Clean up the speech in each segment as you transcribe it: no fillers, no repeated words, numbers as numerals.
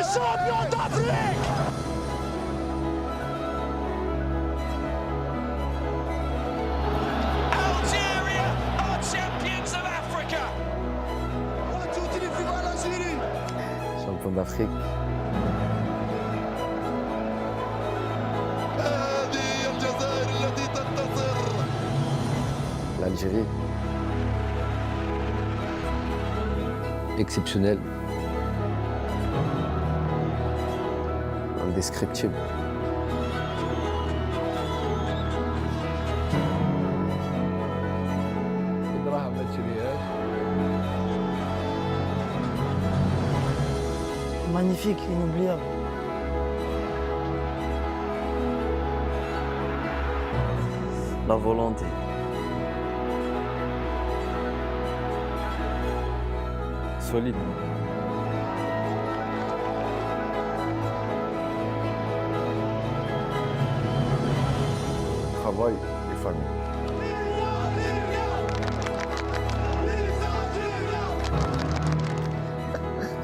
champions d'Afrique. Algeria are champions of Africa. Champion d'Afrique. L'Algérie. Exceptionnel. Indescriptible. Magnifique, inoubliable. La volonté. Solide. Travail et famille.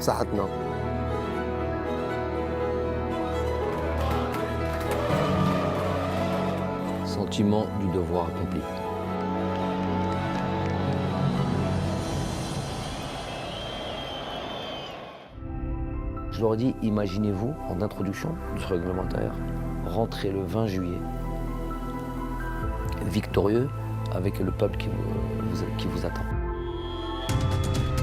صحتنا. Sentiment du devoir accompli. Je leur dis, imaginez-vous, en introduction de ce réglementaire, rentrer le 20 juillet, victorieux, avec le peuple qui vous attend.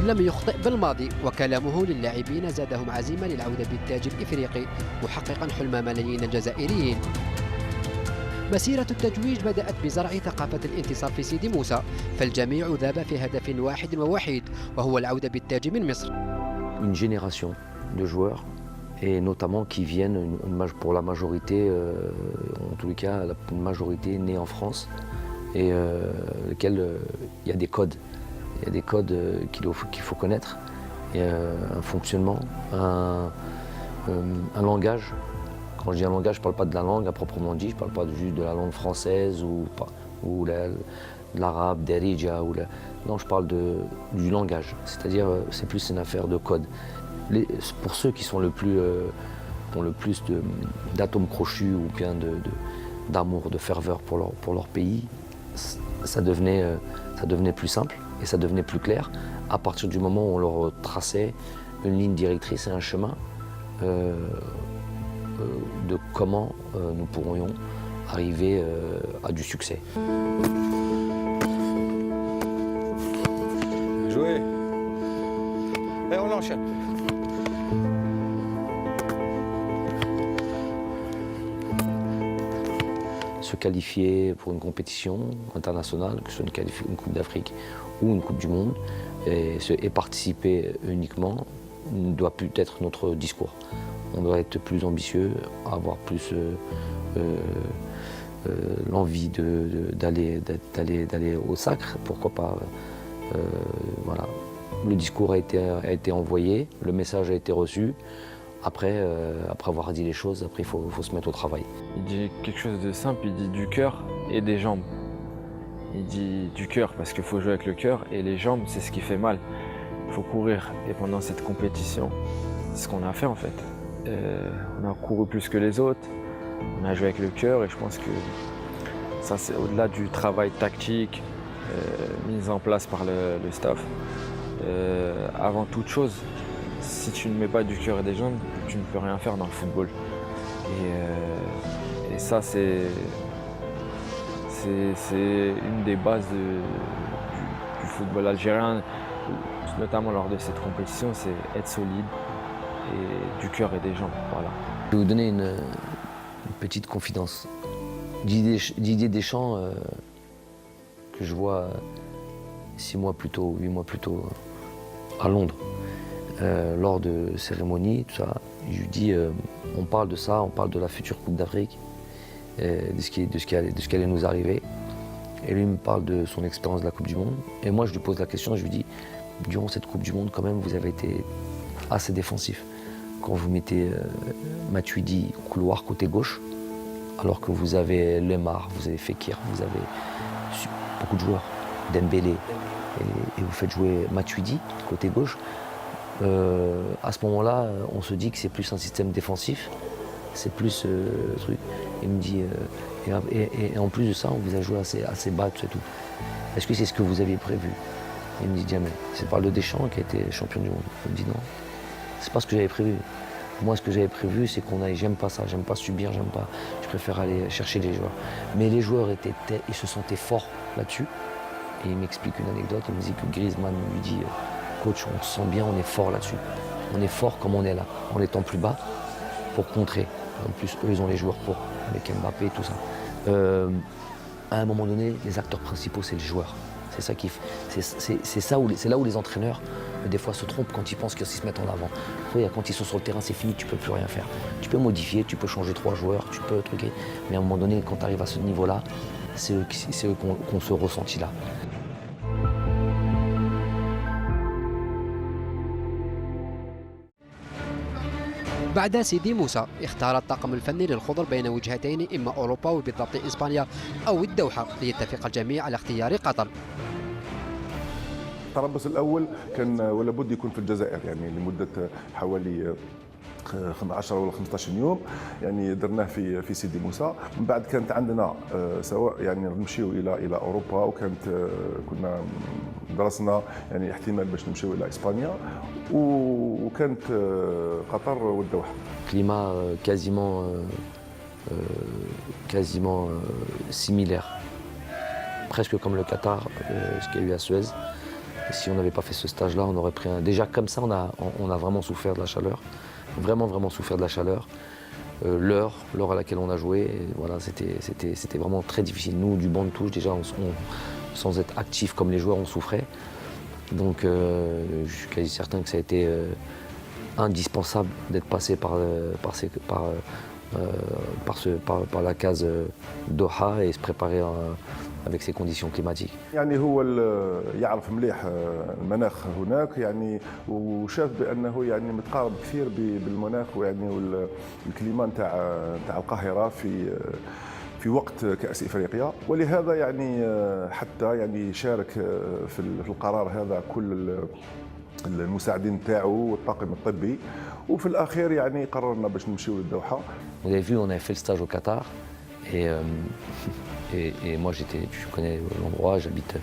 لم يخطئ بالماضي وكلامه للاعبين زادهم عزيمة للعودة بالتاج الإفريقي محققا حلم ملايين الجزائريين. مسيرة التتويج بدأت بزرع ثقافة الانتصار في سيدي موسى، فالجميع ذاب في هدف واحد ووحيد وهو العودة بالتاج من مصر. Une génération de joueurs, et notamment qui viennent, pour la majorité, en tous les cas, une majorité née en France, et lequel il y a des codes. Il y a des codes qu'il faut connaître, et un fonctionnement, un langage. Quand je dis un langage, je ne parle pas de la langue à proprement dit, je ne parle pas juste de la langue française ou de l'arabe, d'Erija. Non, je parle du langage, c'est-à-dire c'est plus une affaire de code. Pour ceux qui sont ont le plus d'atomes crochus ou bien d'amour, de ferveur pour leur pays, ça devenait plus simple et ça devenait plus clair à partir du moment où on leur traçait une ligne directrice et un chemin de comment nous pourrions arriver à du succès. Jouer. Et on enchaîne. Se qualifier pour une compétition internationale, que ce soit une Coupe d'Afrique ou une Coupe du Monde, et participer uniquement ne doit plus être notre discours. On doit être plus ambitieux, avoir plus l'envie d'aller au sacre, pourquoi pas. Voilà. Le discours a été envoyé, le message a été reçu. Après avoir dit les choses, après il faut se mettre au travail. Il dit quelque chose de simple, il dit du cœur et des jambes. Il dit du cœur parce qu'il faut jouer avec le cœur, et les jambes, c'est ce qui fait mal. Il faut courir. Et pendant cette compétition, c'est ce qu'on a fait en fait. On a couru plus que les autres, on a joué avec le cœur, et je pense que ça, c'est au-delà du travail tactique mis en place par le staff. Avant toute chose, si tu ne mets pas du cœur et des jambes, tu ne peux rien faire dans le football. Et ça, c'est une des bases du football algérien, notamment lors de cette compétition, c'est être solide et du cœur et des jambes. Voilà. Je vais vous donner une petite confidence. Didier Deschamps, que je vois 6 mois plus tôt, 8 mois plus tôt, à Londres, lors de cérémonies, tout ça, je lui dis, on parle de ça, on parle de la future Coupe d'Afrique, de ce qui allait nous arriver. Et lui me parle de son expérience de la Coupe du Monde. Et moi, je lui pose la question, je lui dis, durant cette Coupe du Monde, quand même, vous avez été assez défensif. Quand vous mettez Matuidi couloir côté gauche, alors que vous avez Lemar, vous avez Fekir, vous avez beaucoup de joueurs, Dembélé, et vous faites jouer Matuidi côté gauche, à ce moment-là, on se dit que c'est plus un système défensif, c'est plus truc. Il me dit, et en plus de ça, on vous a joué assez bas, tout et tout. Est-ce que c'est ce que vous aviez prévu? Il me dit, jamais. C'est par le Deschamps qui a été champion du monde. Je me dis non, c'est pas ce que j'avais prévu. Moi, ce que j'avais prévu, c'est qu'on aille, j'aime pas ça, j'aime pas subir, j'aime pas. Je préfère aller chercher les joueurs. Mais les joueurs ils se sentaient forts là-dessus. Et il m'explique une anecdote, il me dit que Griezmann lui dit, coach, on se sent bien, on est fort là-dessus. On est fort comme on est là, en étant plus bas, pour contrer. En plus, eux, ils ont les joueurs pour, avec Mbappé et tout ça. À un moment donné, les acteurs principaux, c'est les joueurs. C'est ça qui, c'est là où les entraîneurs, des fois, se trompent quand ils pensent qu'ils se mettent en avant. Quand ils sont sur le terrain, c'est fini, tu peux plus rien faire. Tu peux modifier, tu peux changer 3 joueurs, tu peux truquer. Mais à un moment donné, quand tu arrives à ce niveau-là, c'est eux qu'on se ressentit là. بعد سيدي موسى اختار الطاقم الفني للخضر بين وجهتين إما أوروبا وبالضبط إسبانيا أو الدوحة ليتفق الجميع على اختيار قطر. التربص الأول كان ولا بد يكون في الجزائر يعني لمدة حوالي 10 ولا 15 يوم يعني درناه في سيدي موسى. من بعد كانت عندنا سواء يعني نمشيو الى اوروبا وكانت كنا درسنا يعني احتمال باش نمشيو الى اسبانيا وكانت قطر والدوحه. Climat quasiment similaire, presque comme le Qatar, ce qu'il y a eu à Suez. Et si on n'avait pas fait ce stage-là, on aurait pris un. Déjà comme ça, on a vraiment souffert de la chaleur. Vraiment souffert de la chaleur. L'heure à laquelle on a joué, et voilà, c'était vraiment très difficile. Nous, du banc de touche, déjà, sans être actifs comme les joueurs, on souffrait. Donc, je suis quasi certain que ça a été indispensable d'être passé par la case Doha et se préparer avec ces conditions climatiques. يعني هو يعرف مليح المناخ هناك يعني وشاف بانه يعني متقارب كثير بالمناخ ويعني والكليما نتاع القاهره في وقت كأس افريقيا ولهذا يعني حتى يعني شارك في القرار هذا كل المساعدين نتاعو والطاقم الطبي وفي الاخير يعني قررنا باش نمشيو للدوحه. Vous avez vu, on avait fait le stage au Qatar et moi tu connais l'endroit, j'habite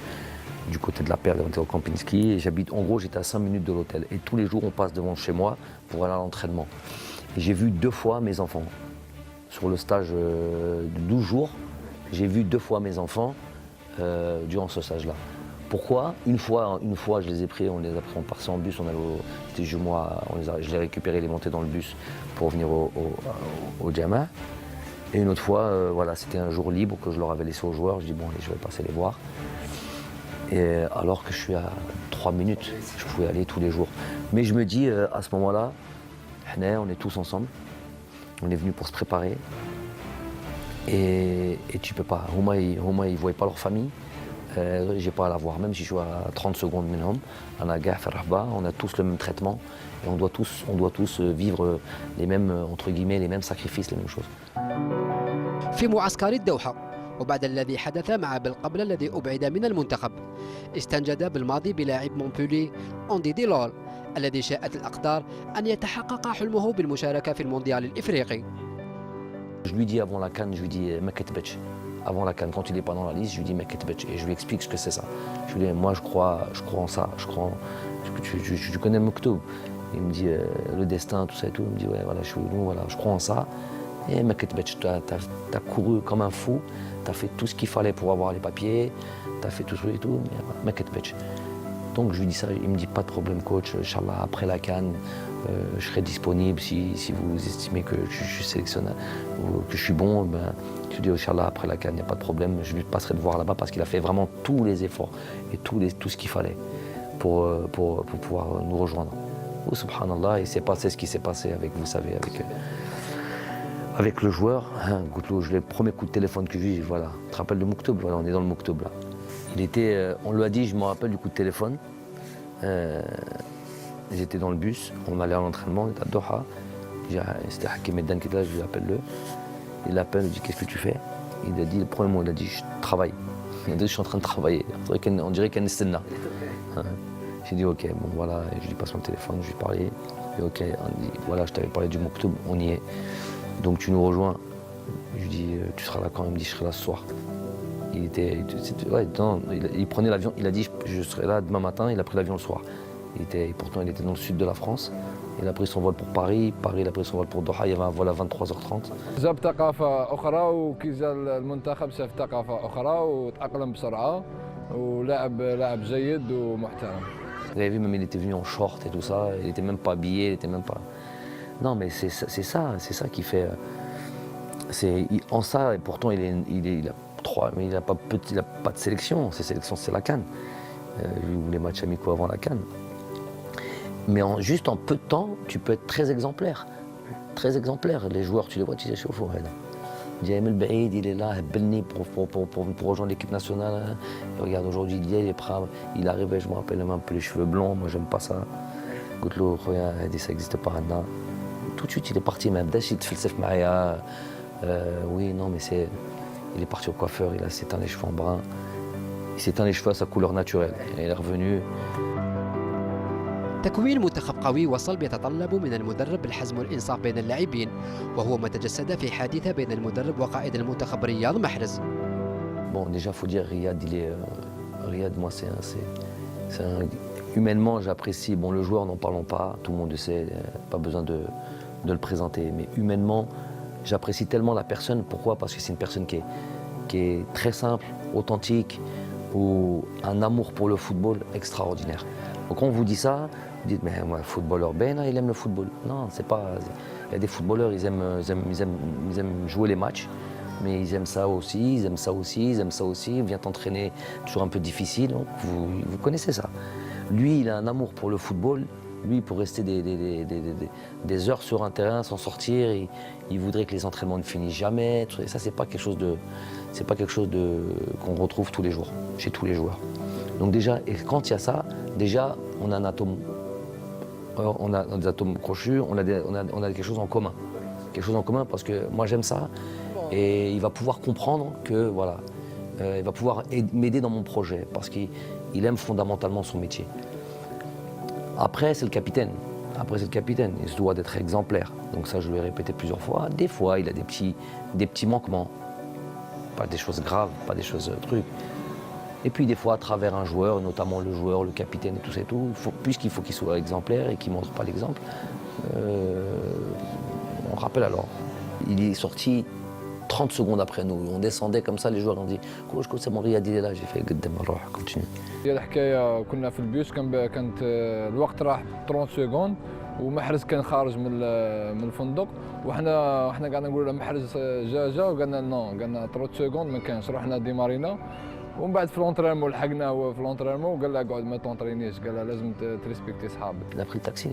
du côté de la Perle, on était au Kempinski et en gros j'étais à 5 minutes de l'hôtel et tous les jours on passe devant chez moi pour aller à l'entraînement. Et j'ai vu 2 fois mes enfants. Sur le stage de 12 jours, j'ai vu 2 fois mes enfants durant ce stage-là. Pourquoi ? Une fois, je les ai pris, on partait en bus, c'était je les ai récupérés, les montés dans le bus pour venir au Jama. Et une autre fois, voilà, c'était un jour libre que je leur avais laissé aux joueurs. Je dis bon, allez, je vais passer les voir. Et alors que je suis à 3 minutes, je pouvais aller tous les jours. Mais je me dis, à ce moment-là, on est tous ensemble. On est venus pour se préparer. Et tu peux pas. Huma, ils ne voyaient pas leur famille. J'ai pas à la voir, même si je suis à 30 secondes minimum. On a tous le même traitement. Et on doit tous vivre les mêmes, entre guillemets, les mêmes sacrifices, les mêmes choses. في معسكر الدوحة وبعد الذي حدث مع بالقبل الذي أبعد من المنتخب استنجد بالماضي بلاعب مونبولي أوندي ديلول الذي شاءت الأقدار أن يتحقق حلمه بالمشاركة في المونديال الإفريقي. Je lui dis avant la CAN, je lui dis Meketbech. Avant la CAN, quand il n'est pas dans la liste, je lui dis Meketbech et je lui explique ce que c'est ça. Je lui dis moi je crois en ça, tu connais Moktoub. Il me dit le destin, tout ça et tout. Il me dit ouais voilà, je crois en ça. Et Meketbech, tu as couru comme un fou, tu as fait tout ce qu'il fallait pour avoir les papiers, tu as fait tout ça et tout, mais voilà, Meketbech. Donc je lui dis ça, il me dit pas de problème coach, Inch'Allah, après la CAN, je serai disponible si vous estimez que je suis sélectionneur ou que je suis bon, ben, je lui dis Inch'Allah, après la CAN, il n'y a pas de problème, je lui passerai de voir là-bas parce qu'il a fait vraiment tous les efforts et tout ce qu'il fallait pour pouvoir nous rejoindre. Oh, subhanallah, il s'est passé ce qui s'est passé avec, vous savez, avec le joueur, hein, le premier coup de téléphone que j'ai eu, voilà, tu te rappelles de Moktoub, voilà, on est dans le Moktoub là. On lui a dit, je me rappelle du coup de téléphone, j'étais dans le bus, on allait à l'entraînement, on était à Doha, c'était Hakim Eddan qui était là, je lui appelle-le, il l'appelle, il me dit qu'est-ce que tu fais? Il a dit, le premier mot, il a dit je travaille, il a dit je suis en train de travailler, on dirait qu'il y a une scène là. J'ai dit ok, bon voilà, et je lui passe mon téléphone, je lui parlais. Et ok, on dit, voilà, je t'avais parlé du Moktoub, on y est. Donc tu nous rejoins. Je lui dis, tu seras là quand? Il me dit, je serai là ce soir. Il prenait l'avion, il a dit, je serai là demain matin, il a pris l'avion le soir. Pourtant, il était dans le sud de la France. Il a pris son vol pour Paris, il a pris son vol pour Doha, il y avait un vol à 23h30. جاب ثقافة أخرى وكي جا المنتخب شاف ثقافة أخرى وتأقلم بسرعة لاعب جيد ومحترم. Vous avez vu, même il était venu en short et tout ça, il était même pas habillé, il était même pas... Non mais c'est ça qui fait... En ça, et pourtant il a pas de sélection, ses sélections c'est la CAN. Ou les matchs amicaux avant la CAN. Mais juste en peu de temps, tu peux être très exemplaire. Très exemplaire. Les joueurs, tu les vois, tu les chauffes au raid. Diamel Baïd, il est là, Belni pour rejoindre l'équipe nationale. Et regarde, aujourd'hui, il est prêt. Il arrivait, je me rappelle, même un peu les cheveux blonds. Moi, j'aime pas ça. Goutlo, regarde, ça n'existe pas maintenant. Tout de suite, il est parti, même. Dès qu'il te fait le Maria. Oui, non, mais c'est. Il est parti au coiffeur, il s'est teint les cheveux en brun. Il s'est teint les cheveux à sa couleur naturelle. Et il est revenu. تكوين منتخب قوي وصلب يتطلب من المدرب الحزم والإنصاف بين اللاعبين، وهو ما تجسد في حادثة بين المدرب وقائد المنتخب رياض محرز. Bon, déjà, il faut dire, Riyad, Riyad, moi, humainement, j'apprécie. Bon, le joueur, n'en parlons pas, tout le monde le sait, pas besoin de le présenter. Mais humainement, j'apprécie tellement la personne. Pourquoi? Parce que c'est une personne qui est très simple, authentique, ou un amour pour le football extraordinaire. Donc quand on vous dit ça, vous dites, mais moi, footballeur, il aime le football. Non, c'est pas... Il y a des footballeurs, ils aiment jouer les matchs, mais ils aiment ça aussi, ils aiment ça aussi, ils aiment ça aussi. Ils viennent t'entraîner, toujours un peu difficile, donc vous connaissez ça. Lui, il a un amour pour le football. Lui, pour rester des heures sur un terrain sans sortir, il voudrait que les entraînements ne finissent jamais. Et ça, c'est pas quelque chose qu'on retrouve tous les jours, chez tous les joueurs. Donc déjà, et quand il y a ça, déjà, on a un atome, on a des atomes crochus, on a quelque chose en commun. Quelque chose en commun parce que moi j'aime ça et il va pouvoir comprendre que voilà, il va pouvoir m'aider dans mon projet parce qu'il aime fondamentalement son métier. Après, c'est le capitaine. Il se doit d'être exemplaire. Donc ça, je l'ai répété plusieurs fois. Des fois, il a des petits manquements. Pas des choses graves, pas des choses trucs. Et puis des fois, à travers un joueur, notamment le joueur, le capitaine et tout ça et tout, puisqu'il faut qu'il soit exemplaire et qu'il ne montre pas l'exemple, on rappelle alors. Il est sorti 30 secondes après nous. On descendait comme ça, les joueurs ont dit « Coach, c'est mon Riyad, il est là ». J'ai fait « Gaddem, continue ». هي الحكايه كنا في البيوس كانت الوقت راح 30 سكوند ومحرز كان خارج من الفندق وحنا قاعدين نقولوا له محرز جا وقالنا نو قالنا 30 سكوند ما كانش رحنا ديمارينا ومن بعد في لونترينمون لحقناه هو في لونترينمون وقال له اقعد ما تونترينيش قال له لازم تريسبكتي صحابك. Il a pris le taxi,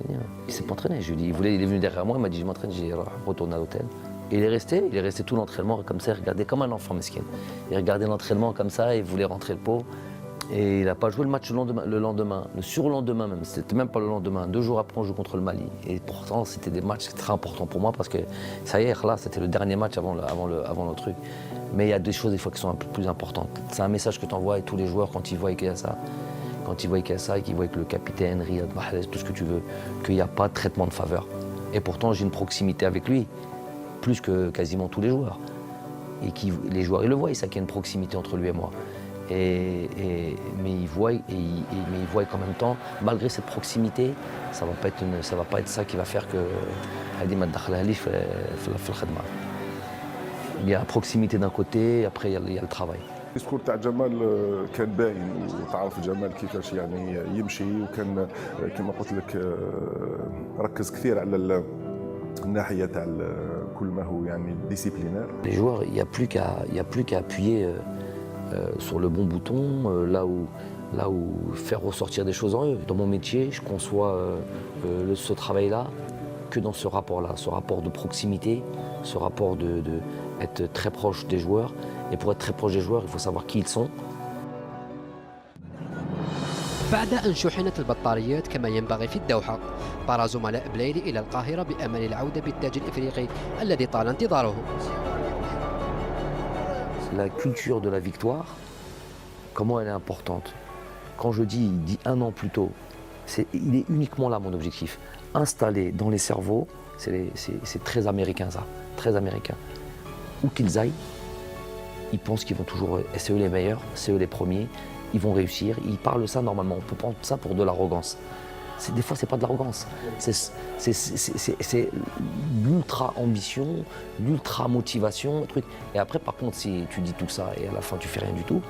il s'est pas entraîné. Je lui ai dit, il est venu derrière moi, il m'a dit je m'entraîne, j'ai retourné à l'hôtel. Et il est resté tout l'entraînement comme ça, il regardait comme un enfant mesquin. Il regardait l'entraînement comme ça, il voulait rentrer le pot. Et il n'a pas joué le match le lendemain, le surlendemain même, c'était même pas le lendemain. 2 jours après, on joue contre le Mali. Et pourtant, c'était des matchs très importants pour moi parce que ça y est, là, c'était le dernier match avant le truc. Mais il y a des choses des fois qui sont un peu plus importantes. C'est un message que tu envoies à tous les joueurs quand ils voient qu'il y a ça. Quand ils voient qu'il y a ça et qu'ils voient que le capitaine, Riyad Mahrez, tout ce que tu veux, qu'il n'y a pas de traitement de faveur. Et pourtant, j'ai une proximité avec lui, plus que quasiment tous les joueurs. Et les joueurs, ils le voient, ça qu'il y a une proximité entre lui et moi. Mais ils voient qu'en même temps, malgré cette proximité, ça va pas être ça qui va faire que il y a la proximité d'un côté, après il y a le travail. الديسكور تاع جمال كان باين وتعرف جمال كيفاش يعني يمشي وكان كما قلت لك ركز كثير على الناحيه تاع كل ما هو يعني ديسيبلينير. Les joueurs, il y a plus qu'à appuyer sur le bon bouton, là où faire ressortir des choses en eux. Dans mon métier, je conçois ce travail-là que dans ce rapport-là, ce rapport de proximité, ce rapport de être très proche des joueurs. Et pour être très proche des joueurs, il faut savoir qui ils sont. بعد أن شحنت البطاريات كما ينبغي في الدوحة، طار زملاء بلايلي إلى القاهرة بأمل العودة بالتاج الإفريقي الذي طال انتظاره. La culture de la victoire, comment elle est importante. Quand je dis 1 an plus tôt, Il est uniquement là mon objectif. Installer dans les cerveaux, c'est très américain ça, très américain. Où qu'ils aillent, ils pensent qu'ils vont toujours, c'est eux les meilleurs, c'est eux les premiers, ils vont réussir. Ils parlent ça normalement, on peut prendre ça pour de l'arrogance. Des fois, c'est pas de l'arrogance, c'est l'ultra ambition, l'ultra motivation, truc. Et après, par contre, si tu dis tout ça et à la fin tu fais rien du tout,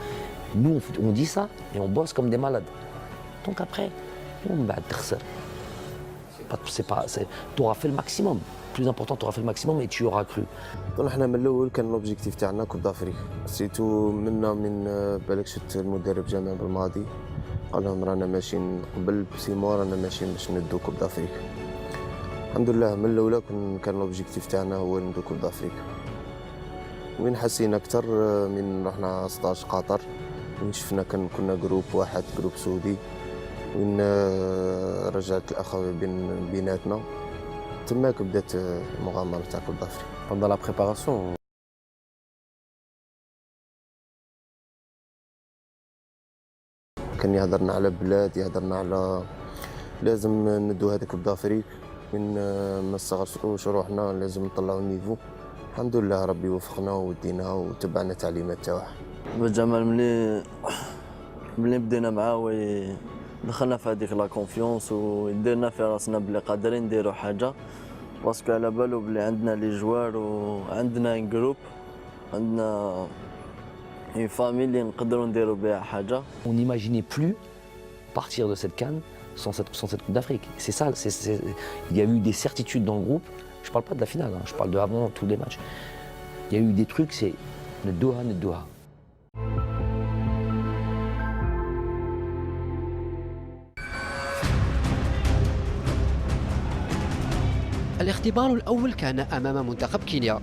nous on dit ça et on bosse comme des malades. Donc après, tu auras fait le maximum. Plus important, tu auras fait le maximum et tu auras cru. حنا من الاول كان لوبجيكتيف تاعنا كوب دافريك سيتو منا من بالك شفت المدرب جمال بالماضي قال لهم رانا ماشيين قبل بسيمو رانا ماشيين باش ندو كوب دافريك. الحمد لله من الاولى كان لوبجيكتيف تاعنا هو ندو كوب دافريك. وين حسينا اكثر من رحنا 16 قطر وين شفنا كنا جروب واحد جروب سعودي وين رجعت الاخوه بيناتنا تماك بدات المغامره تاع كوب دافريك. Pendant la préparation, كان يهضرنا على بلاد يهضرنا على لازم ندو هذاك كوب دافريك من ما نصغروش روحنا لازم نطلعوا النيفو. الحمد لله ربي وفقنا وديناها وتبعنا التعليمات تاعه. جمال ملي بدينا معاه دخلنا في هذيك لا كونفيونس وديرنا في راسنا بلي قادرين نديروا حاجه باسكو على بالو بلي عندنا لي جوار وعندنا ان جروب عندنا une famille اللي نقدروا نديروا بها حاجه. On n'imaginait plus partir de cette CAN sans cette Coupe d'Afrique. C'est ça, il y a eu des certitudes dans le groupe. Je ne parle pas de la finale, hein, je parle de avant tous les matchs. Il y a eu des trucs, c'est ne Doha. الاختبار الأول كان أمام منتخب كينيا،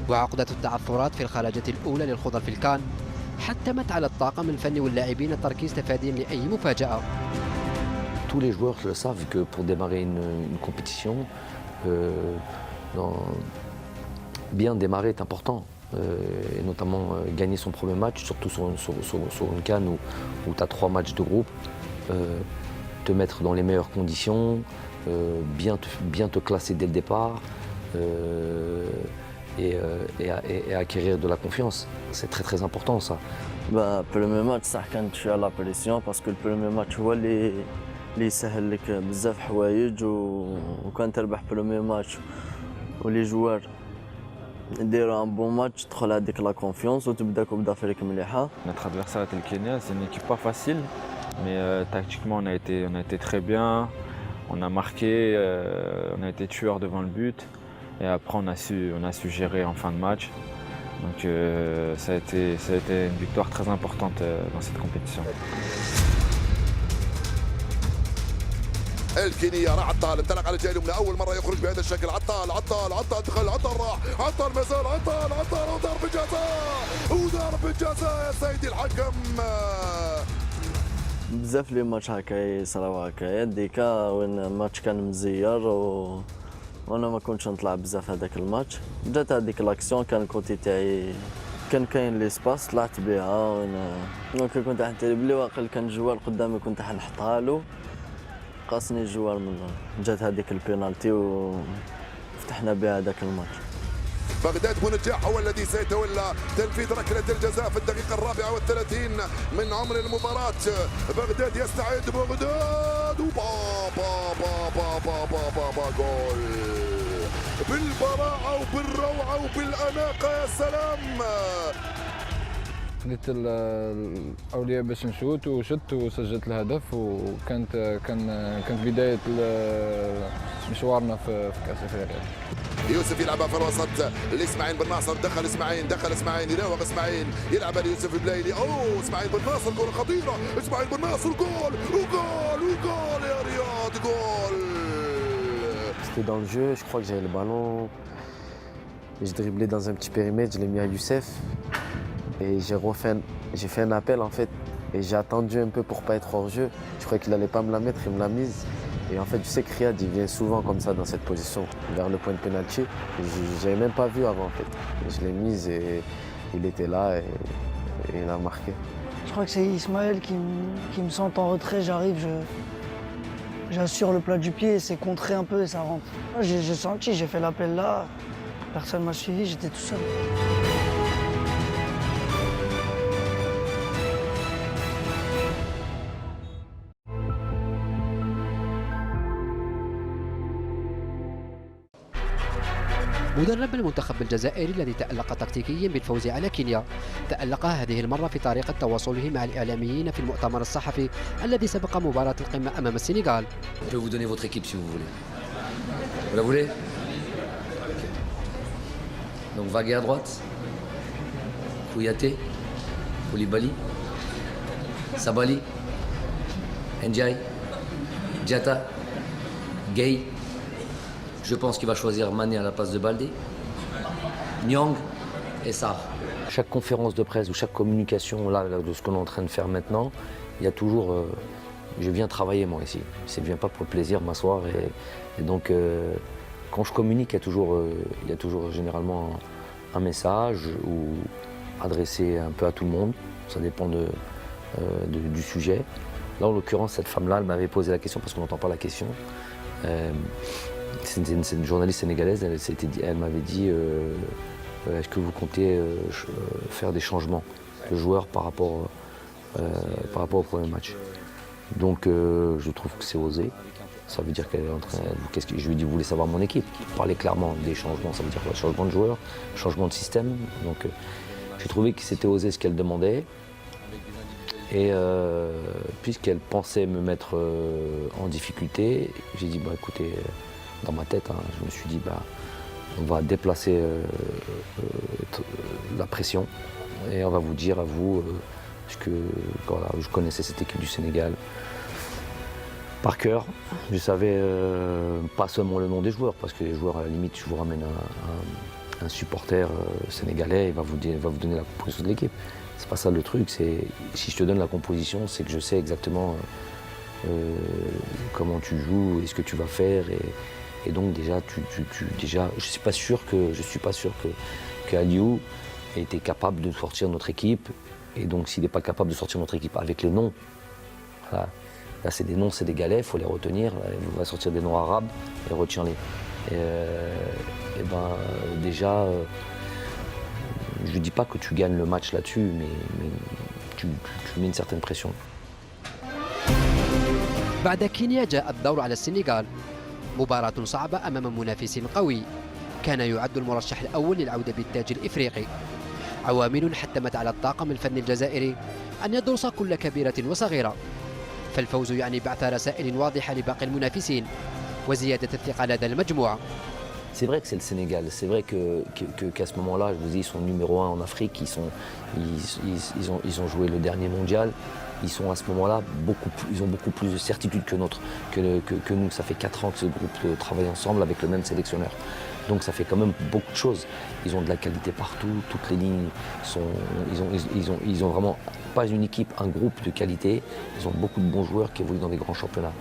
وعقدة التعثرات في الخلاجة الأولى للخوض في الكان حتمت على الطاقم الفني واللاعبين التركيز تفاديا لأي مفاجأة. Tous les joueurs le savent que pour démarrer une compétition, bien démarrer est important, et notamment gagner son premier match, surtout sur une CAN où tu as 3 matchs de groupe, te mettre dans les meilleures conditions, bien te classer dès le départ et acquérir de la confiance. C'est très très important ça. premier match صح كانت شويه لا بريسيون باسكو البريمير ماتش هو اللي يسهل لك بزاف حوايج وكان تربح بريمير ماتش ولي جوار يديروا ان بون ماتش تدخل هذيك لا كونفيونس وتبدا كوب دافريك مليحه. Notre adversaire était le Kenya, c'est une équipe pas facile, mais tactiquement on a été très bien. On a marqué, on a été tueur devant le but et après on a su gérer en fin de match. Donc ça a été une victoire très importante dans cette compétition. الكينيا راح عطال انطلق على الجهه اليمنى اول مره يخرج بهذا الشكل عطال دخل عطال راح عطال مازال عطال وضرب الجزاء يا سيدي الحكم. بزاف لي ماتش هكا يصراو هكايا ديكا وين الماتش كان مزير وانا ما كنتش نطلع بزاف هذاك الماتش. جات هذيك لاكسيون كان الكوتي تاعي كان كاين لي سباس طلعت بها دونك كنت حنتري بلي واقيلا كان جوار قدامي كنت حنحطها له قاسني الجوار من جات هذيك البينالتي وفتحنا بها هذاك الماتش. بغداد بونجاح هو الذي سيتولى تنفيذ ركلة الجزاء في الدقيقة 34 من عمر المباراة. بغداد يستعد بغداد وبا جول بالبراعة وبالروعة وبالأناقة يا سلام. خديت الاولويه باش نشوت وشت وسجلت الهدف كانت بدايه مشوارنا في كاس افريقيا. يوسف يلعبها في الوسط لاسماعيل بن ناصر دخل اسماعيل يراوغ اسماعيل يلعبها ليوسف البلايلي. اسماعيل بن ناصر كره خطيره اسماعيل بن ناصر جول يا رياض جول. C'était dans le jeu, je crois que j'avais le ballon. Je driblais dans un petit périmètre, je l'ai mis à Youssef. Et j'ai fait un appel en fait. Et j'ai attendu un peu pour pas être hors jeu. Je croyais qu'il allait pas me la mettre, il me l'a mise. Et en fait, je sais que Riyad il vient souvent comme ça dans cette position, vers le point de pénalty. J'avais même pas vu avant en fait. Et je l'ai mise et il était là et il a marqué. Je crois que c'est Ismaël qui me sent en retrait, j'arrive, j'assure le plat du pied, c'est contré un peu et ça rentre. J'ai senti, j'ai fait l'appel là, personne m'a suivi, j'étais tout seul. مدرب المنتخب الجزائري الذي تألق تكتيكيا بالفوز على كينيا تألق هذه المرة في طريقة تواصله مع الإعلاميين في المؤتمر الصحفي الذي سبق مباراة القمة أمام السنغال. Je peux vous donner votre équipe si vous voulez. Vous la voulez? Okay. Donc Vagué à droite, Kouyaté, Koulibaly, Sabali, Ndiaye, Diatta, Gueye. Je pense qu'il va choisir Mané à la place de Baldé, Nyang et Sarr. Chaque conférence de presse ou chaque communication là, de ce qu'on est en train de faire maintenant, il y a toujours... je viens travailler moi ici. Je ne viens pas pour le plaisir m'asseoir. Et donc quand je communique, il y a toujours généralement un message ou adressé un peu à tout le monde. Ça dépend du sujet. Là en l'occurrence, cette femme-là, elle m'avait posé la question parce qu'on n'entend pas la question. C'est une journaliste sénégalaise, elle m'avait dit est-ce que vous comptez faire des changements de joueurs par rapport au premier match. Donc je trouve que c'est osé. Ça veut dire qu'elle est en train. Je lui ai dit, vous voulez savoir mon équipe? Parler clairement des changements, ça veut dire quoi? Changement de joueurs, changement de système. Donc j'ai trouvé que c'était osé ce qu'elle demandait. Et puisqu'elle pensait me mettre en difficulté, j'ai dit, bah écoutez, dans ma tête, hein, je me suis dit, bah, on va déplacer la pression et on va vous dire à vous, parce que voilà, je connaissais cette équipe du Sénégal par cœur. Je savais pas seulement le nom des joueurs, parce que les joueurs, à la limite, je vous ramène un supporter sénégalais, il va vous donner la composition de l'équipe. C'est pas ça le truc, c'est si je te donne la composition, c'est que je sais exactement comment tu joues et ce que tu vas faire. Et donc déjà, je suis pas sûr que Aliou ait été capable de sortir notre équipe. Et donc s'il n'est pas capable de sortir notre équipe avec les noms, voilà. Là c'est des noms sénégalais, il faut les retenir. On va sortir des noms arabes et retiens-les. Et ben déjà, je ne dis pas que tu gagnes le match là-dessus, mais tu mets une certaine pression. بعد كينيا جاء الدور على السنغال. مباراة صعبة أمام منافس قوي كان يعد المرشح الأول للعودة بالتاج الإفريقي. عوامل حتمت على الطاقم الفني الجزائري أن يدرس كل كبيرة وصغيرة، فالفوز يعني بعث رسائل واضحة لباقي المنافسين وزيادة الثقة لدى المجموعة. C'est vrai que c'est le Sénégal, c'est vrai qu'à ce moment-là, je vous dis, ils sont numéro 1 en Afrique, ils ont joué le dernier mondial, ils sont à ce moment-là, ils ont beaucoup plus de certitude que nous. Ça fait 4 ans que ce groupe travaille ensemble avec le même sélectionneur. Donc ça fait quand même beaucoup de choses. Ils ont de la qualité partout, toutes les lignes ils ont vraiment pas une équipe, un groupe de qualité. Ils ont beaucoup de bons joueurs qui évoluent dans des grands championnats.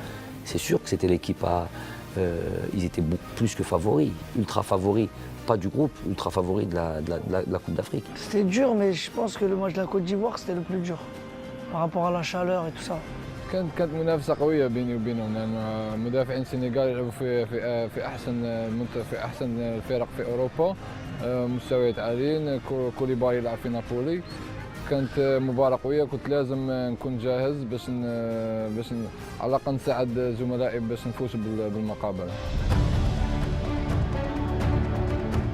C'est sûr que c'était l'équipe ils étaient beaucoup plus que favoris, ultra favoris, pas du groupe, ultra favoris de la Coupe d'Afrique. C'était dur, mais je pense que le match de la Côte d'Ivoire, c'était le plus dur, par rapport à la chaleur et tout ça. كانت منافسة قوية بيني وبينهم، لأن مدافعين السنغال يلعبوا في أحسن الفرق في أوروبا، مستويات عاليين. كوليبالي يلعب في نابولي. كانت مباراة قوية، كنت لازم نكون جاهز باش على الأقل نساعد زملائي باش نفوز بالمقابلة.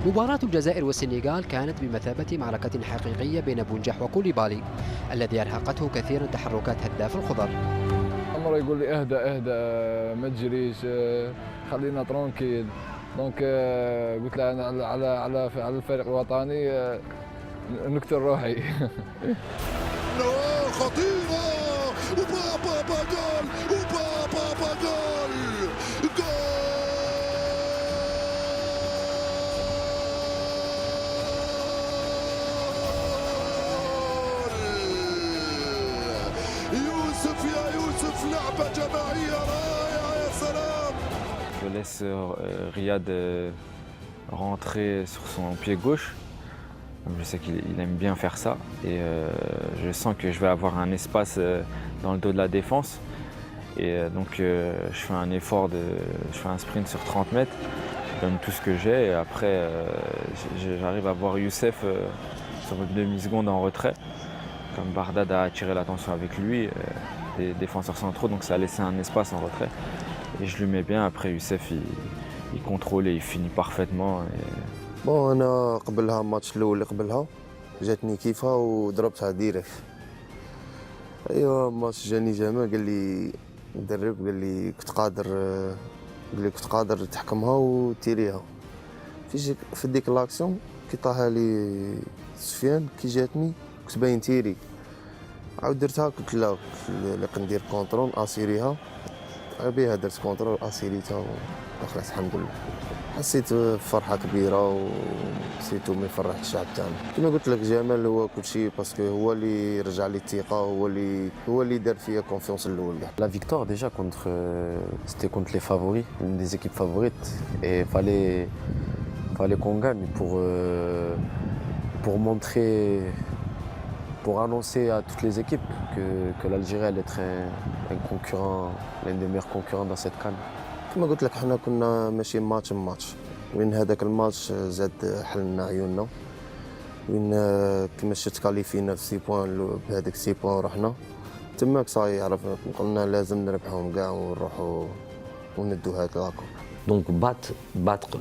مباراة الجزائر والسنغال كانت بمثابة معركة حقيقية بين بونجاح وكوليبالي الذي أرهقته كثيرا تحركات هداف الخضر. مرة يقول لي اهدى ما تجريش، خلينا ترونكيل. دونك قلت له أنا على الفريق الوطني نكتر روحي. خطيرة وبابا جول وبابا جول يوسف يا يوسف، لعبة جماعية رائعة يا سلام. Je laisse Riyad rentrer sur son pied gauche. Je sais qu'il aime bien faire ça et je sens que je vais avoir un espace dans le dos de la défense. Et donc je fais un effort, je fais un sprint sur 30 mètres, je donne tout ce que j'ai et après j'arrive à voir Youssef sur une demi-seconde en retrait. Comme Bardad a attiré l'attention avec lui, des défenseurs centraux, donc ça a laissé un espace en retrait. Et je lui mets bien, après Youssef il contrôle et il finit parfaitement. بون انا قبلها الماتش الاول اللي قبلها جاتني كيفها وضربتها ديريكت. ايوا الماتش جاني جمال قال لي المدرب قال لي كنت قادر تحكمها وتيريها. في ديك لاكسيون كي طاها لي سفيان كي جاتني كنت باين تيري عاود درتها قلت لا ندير كونترول اسيريها بها درت كونترول اسيريتها ودخلت الحمد لله. حسيت بفرحه كبيره وسيتو ما يفرح الشعب تاعنا. كما قلت لك جمال هو كل شيء باسكو هو اللي رجع لي الثقه هو اللي دار فيا كونفيونس الاول. La victoire déjà c'était contre les favoris, une des équipes favorites et fallait qu'on gagne pour montrer, pour annoncer à toutes les équipes que l'Algérie allait être un concurrent, l'un des meilleurs concurrents dans cette CAN. كما قلت لك حنا كنا ماشي ماتش وين هذاك الماتش زاد حلنا عيوننا وين كما شفت كاليفينا في 6 بوان بهذاك 6 بوان رحنا تماك صاي عرفنا قلنا لازم نربحهم كاع ونروحوا وندوا هذاك لاكو. Donc battre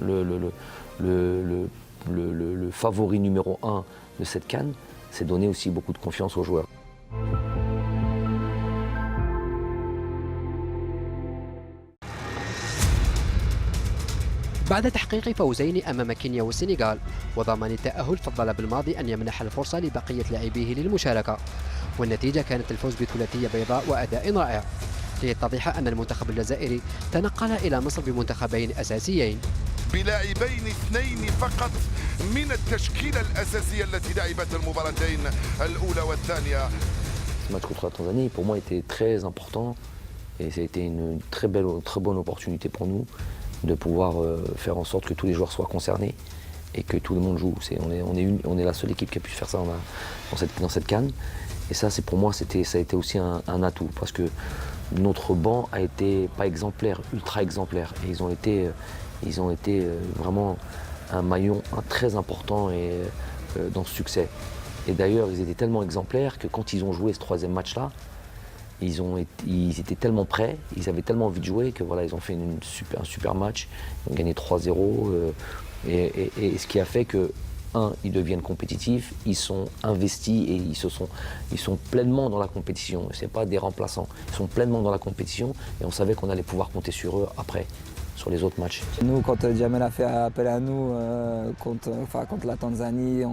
le favori numéro 1 de cette CAN, c'est donner aussi beaucoup de confiance aux joueurs. بعد تحقيق فوزين أمام كينيا والسنغال وضمان التأهل، فضل بالماضي أن يمنح الفرصة لبقية لاعبيه للمشاركة، والنتيجة كانت الفوز بثلاثية بيضاء وأداء رائع، ليتضح أن المنتخب الجزائري تنقل إلى مصر بمنتخبين أساسيين بلاعبين اثنين فقط من التشكيلة الأساسية التي لعبت المباراتين الأولى والثانية. Ce match contre la Tanzanie, pour moi, était très important et ça a été une très bonne opportunité pour nous de pouvoir faire en sorte que tous les joueurs soient concernés et que tout le monde joue. On est la seule équipe qui a pu faire ça dans cette CAN. Et ça, pour moi, ça a été aussi un atout parce que notre banc a été pas exemplaire, ultra exemplaire. Et ils ont été vraiment un maillon très important dans ce succès. Et d'ailleurs, ils étaient tellement exemplaires que quand ils ont joué ce troisième match-là, ils étaient tellement prêts, ils avaient tellement envie de jouer que voilà, ils ont fait un super match, ils ont gagné 3-0 et ce qui a fait que ils deviennent compétitifs, ils sont investis et ils sont pleinement dans la compétition. C'est pas des remplaçants, ils sont pleinement dans la compétition et on savait qu'on allait pouvoir compter sur eux après, sur les autres matchs. Nous, quand Djamel a fait appel à nous contre la Tanzanie,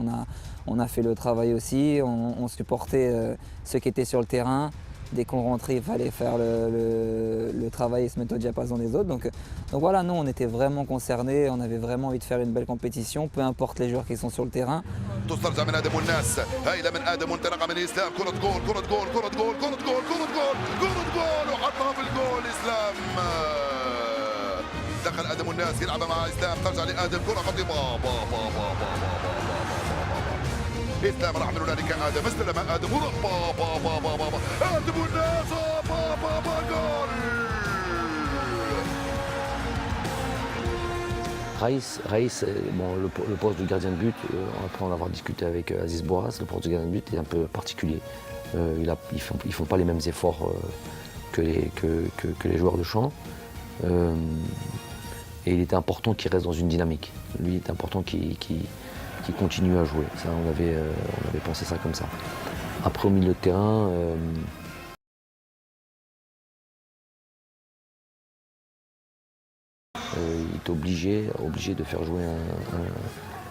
on a fait le travail aussi, on supportait ceux qui étaient sur le terrain. Dès qu'on rentrait, il fallait faire le travail et se mettre au diapason des autres. Donc voilà, nous on était vraiment concernés, on avait vraiment envie de faire une belle compétition, peu importe les joueurs qui sont sur le terrain. دخل ادم والناس يلعبها مع اسلام ترجع لادم كره خطيره اسلام راح من هنالك ادم استلم ادم ادم والناس جول. Raïs, bon, le poste de gardien de but, après en avoir discuté avec Aziz Boas, le poste de gardien de but est un peu particulier. Ils font pas les mêmes efforts que les joueurs de champ. Et il était important qu'il reste dans une dynamique. Lui, il était important qu'il continue à jouer. Ça, on avait pensé ça comme ça. Après, au milieu de terrain, il était obligé de faire jouer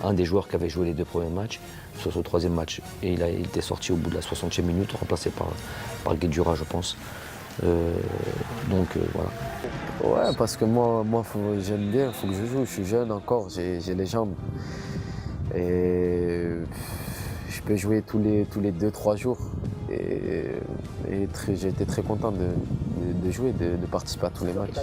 un des joueurs qui avait joué les 2 premiers matchs sur ce 3e match. Et il était sorti au bout de la 60e minute, remplacé par Guedjura, je pense. Voilà. Ouais, parce que moi j'aime bien, il faut que je joue, je suis jeune encore, j'ai les jambes. Et je peux jouer tous les 2-3 jours. Et j'ai été très content de jouer, de participer à tous les matchs.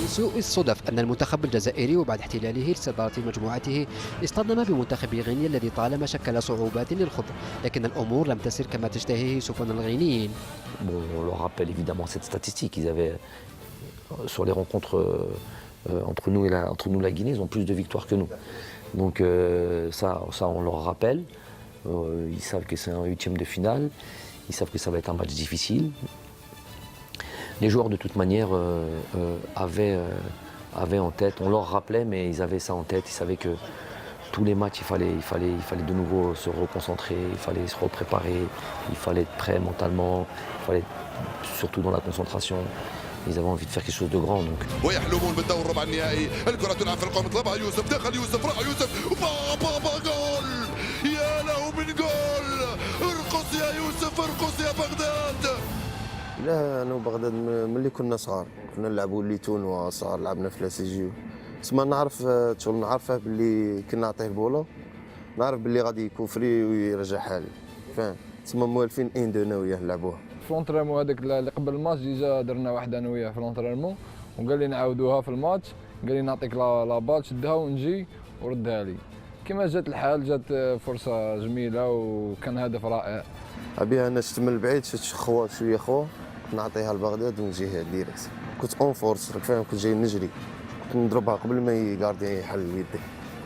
من سوء الصدف أن المنتخب الجزائري وبعد احتلاله لصدارة مجموعته اصطدم بمنتخب غينيا الذي طالما شكل صعوبات للخوض، لكن الأمور لم تسر كما تشتهيه سفن الغينيين. Bon, on leur rappelle évidemment cette statistique. Ils avaient, sur les rencontres entre nous et la Guinée, ils ont plus de victoires que nous. Donc ça on leur rappelle. Ils savent que c'est un 8e de finale. Ils savent que ça va être un match difficile. Les joueurs de toute manière avaient en tête, on leur rappelait, mais ils avaient ça en tête. Ils savaient que tous les matchs, il fallait de nouveau se reconcentrer, il fallait se repréparer, il fallait être prêt mentalement, il fallait surtout dans la concentration. Ils avaient envie de faire quelque chose de grand. Donc. ويحلمون بالدور الربع النهائي، الكرة تلعب في القوم، طلبها يوسف، دخل يوسف، راح يوسف، بابا جول! يا له من جول! ارقص يا يوسف، ارقص يا بغداد! لا انا وبغداد ملي كنا صغار كنا نلعبوا ليتون وصغار لعبنا في لاسيجيو، تسمى نعرف شغل نعرفه باللي كنا نعطيه البوله نعرف باللي غادي يكوفري ويرجعها لي، فاهم؟ تسمى موالفين ان دو انا وياه نلعبوها. في لونترينمون هذاك اللي قبل الماتش ديجا درنا واحده انا وياه في لونترينمون، وقال لي نعاودوها في الماتش، قال لي نعطيك لا بال شدها ونجي وردها لي. كما جات الحال جات فرصه جميله وكان هدف رائع. ابيها انا شفت من البعيد شفت خوا شويه خوا كنت نعطيها لبغداد ونجيها ديريكت، كنت اون فورس راك فاهم، كنت جاي نجري كنت نضربها قبل ما يقاردي يحل يدي.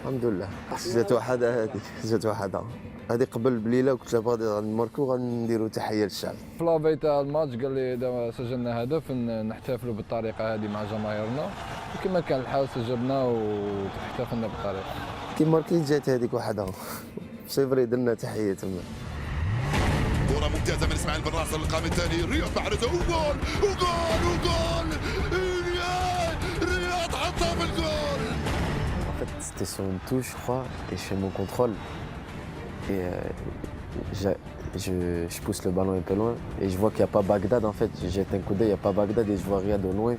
الحمد لله جات وحده، هذيك جات وحده هذه قبل بليله، وقلت له بغادي غنماركو غنديروا تحيه للشعب. في لافي تاع الماتش قال لي اذا سجلنا هدف نحتفلوا بالطريقه هذه مع جماهيرنا، وكما كان الحال سجلنا واحتفلنا بالطريقه. كي ماركي جات هذيك وحده سيفري درنا تحيه تما. كرة ممتازة من اسماعيل بن ناصر للقائم الثاني، رياض محرزة وجول وجول وجول! رياض حطها في الجول! En fait, c'était sur une touche, je crois, et je fais mon contrôle. Et je pousse le ballon un peu loin. Et je vois qu'il n'y a pas Bagdad, en fait. Je jette un coup d'œil, il n'y a pas Bagdad et je vois Riyad de loin.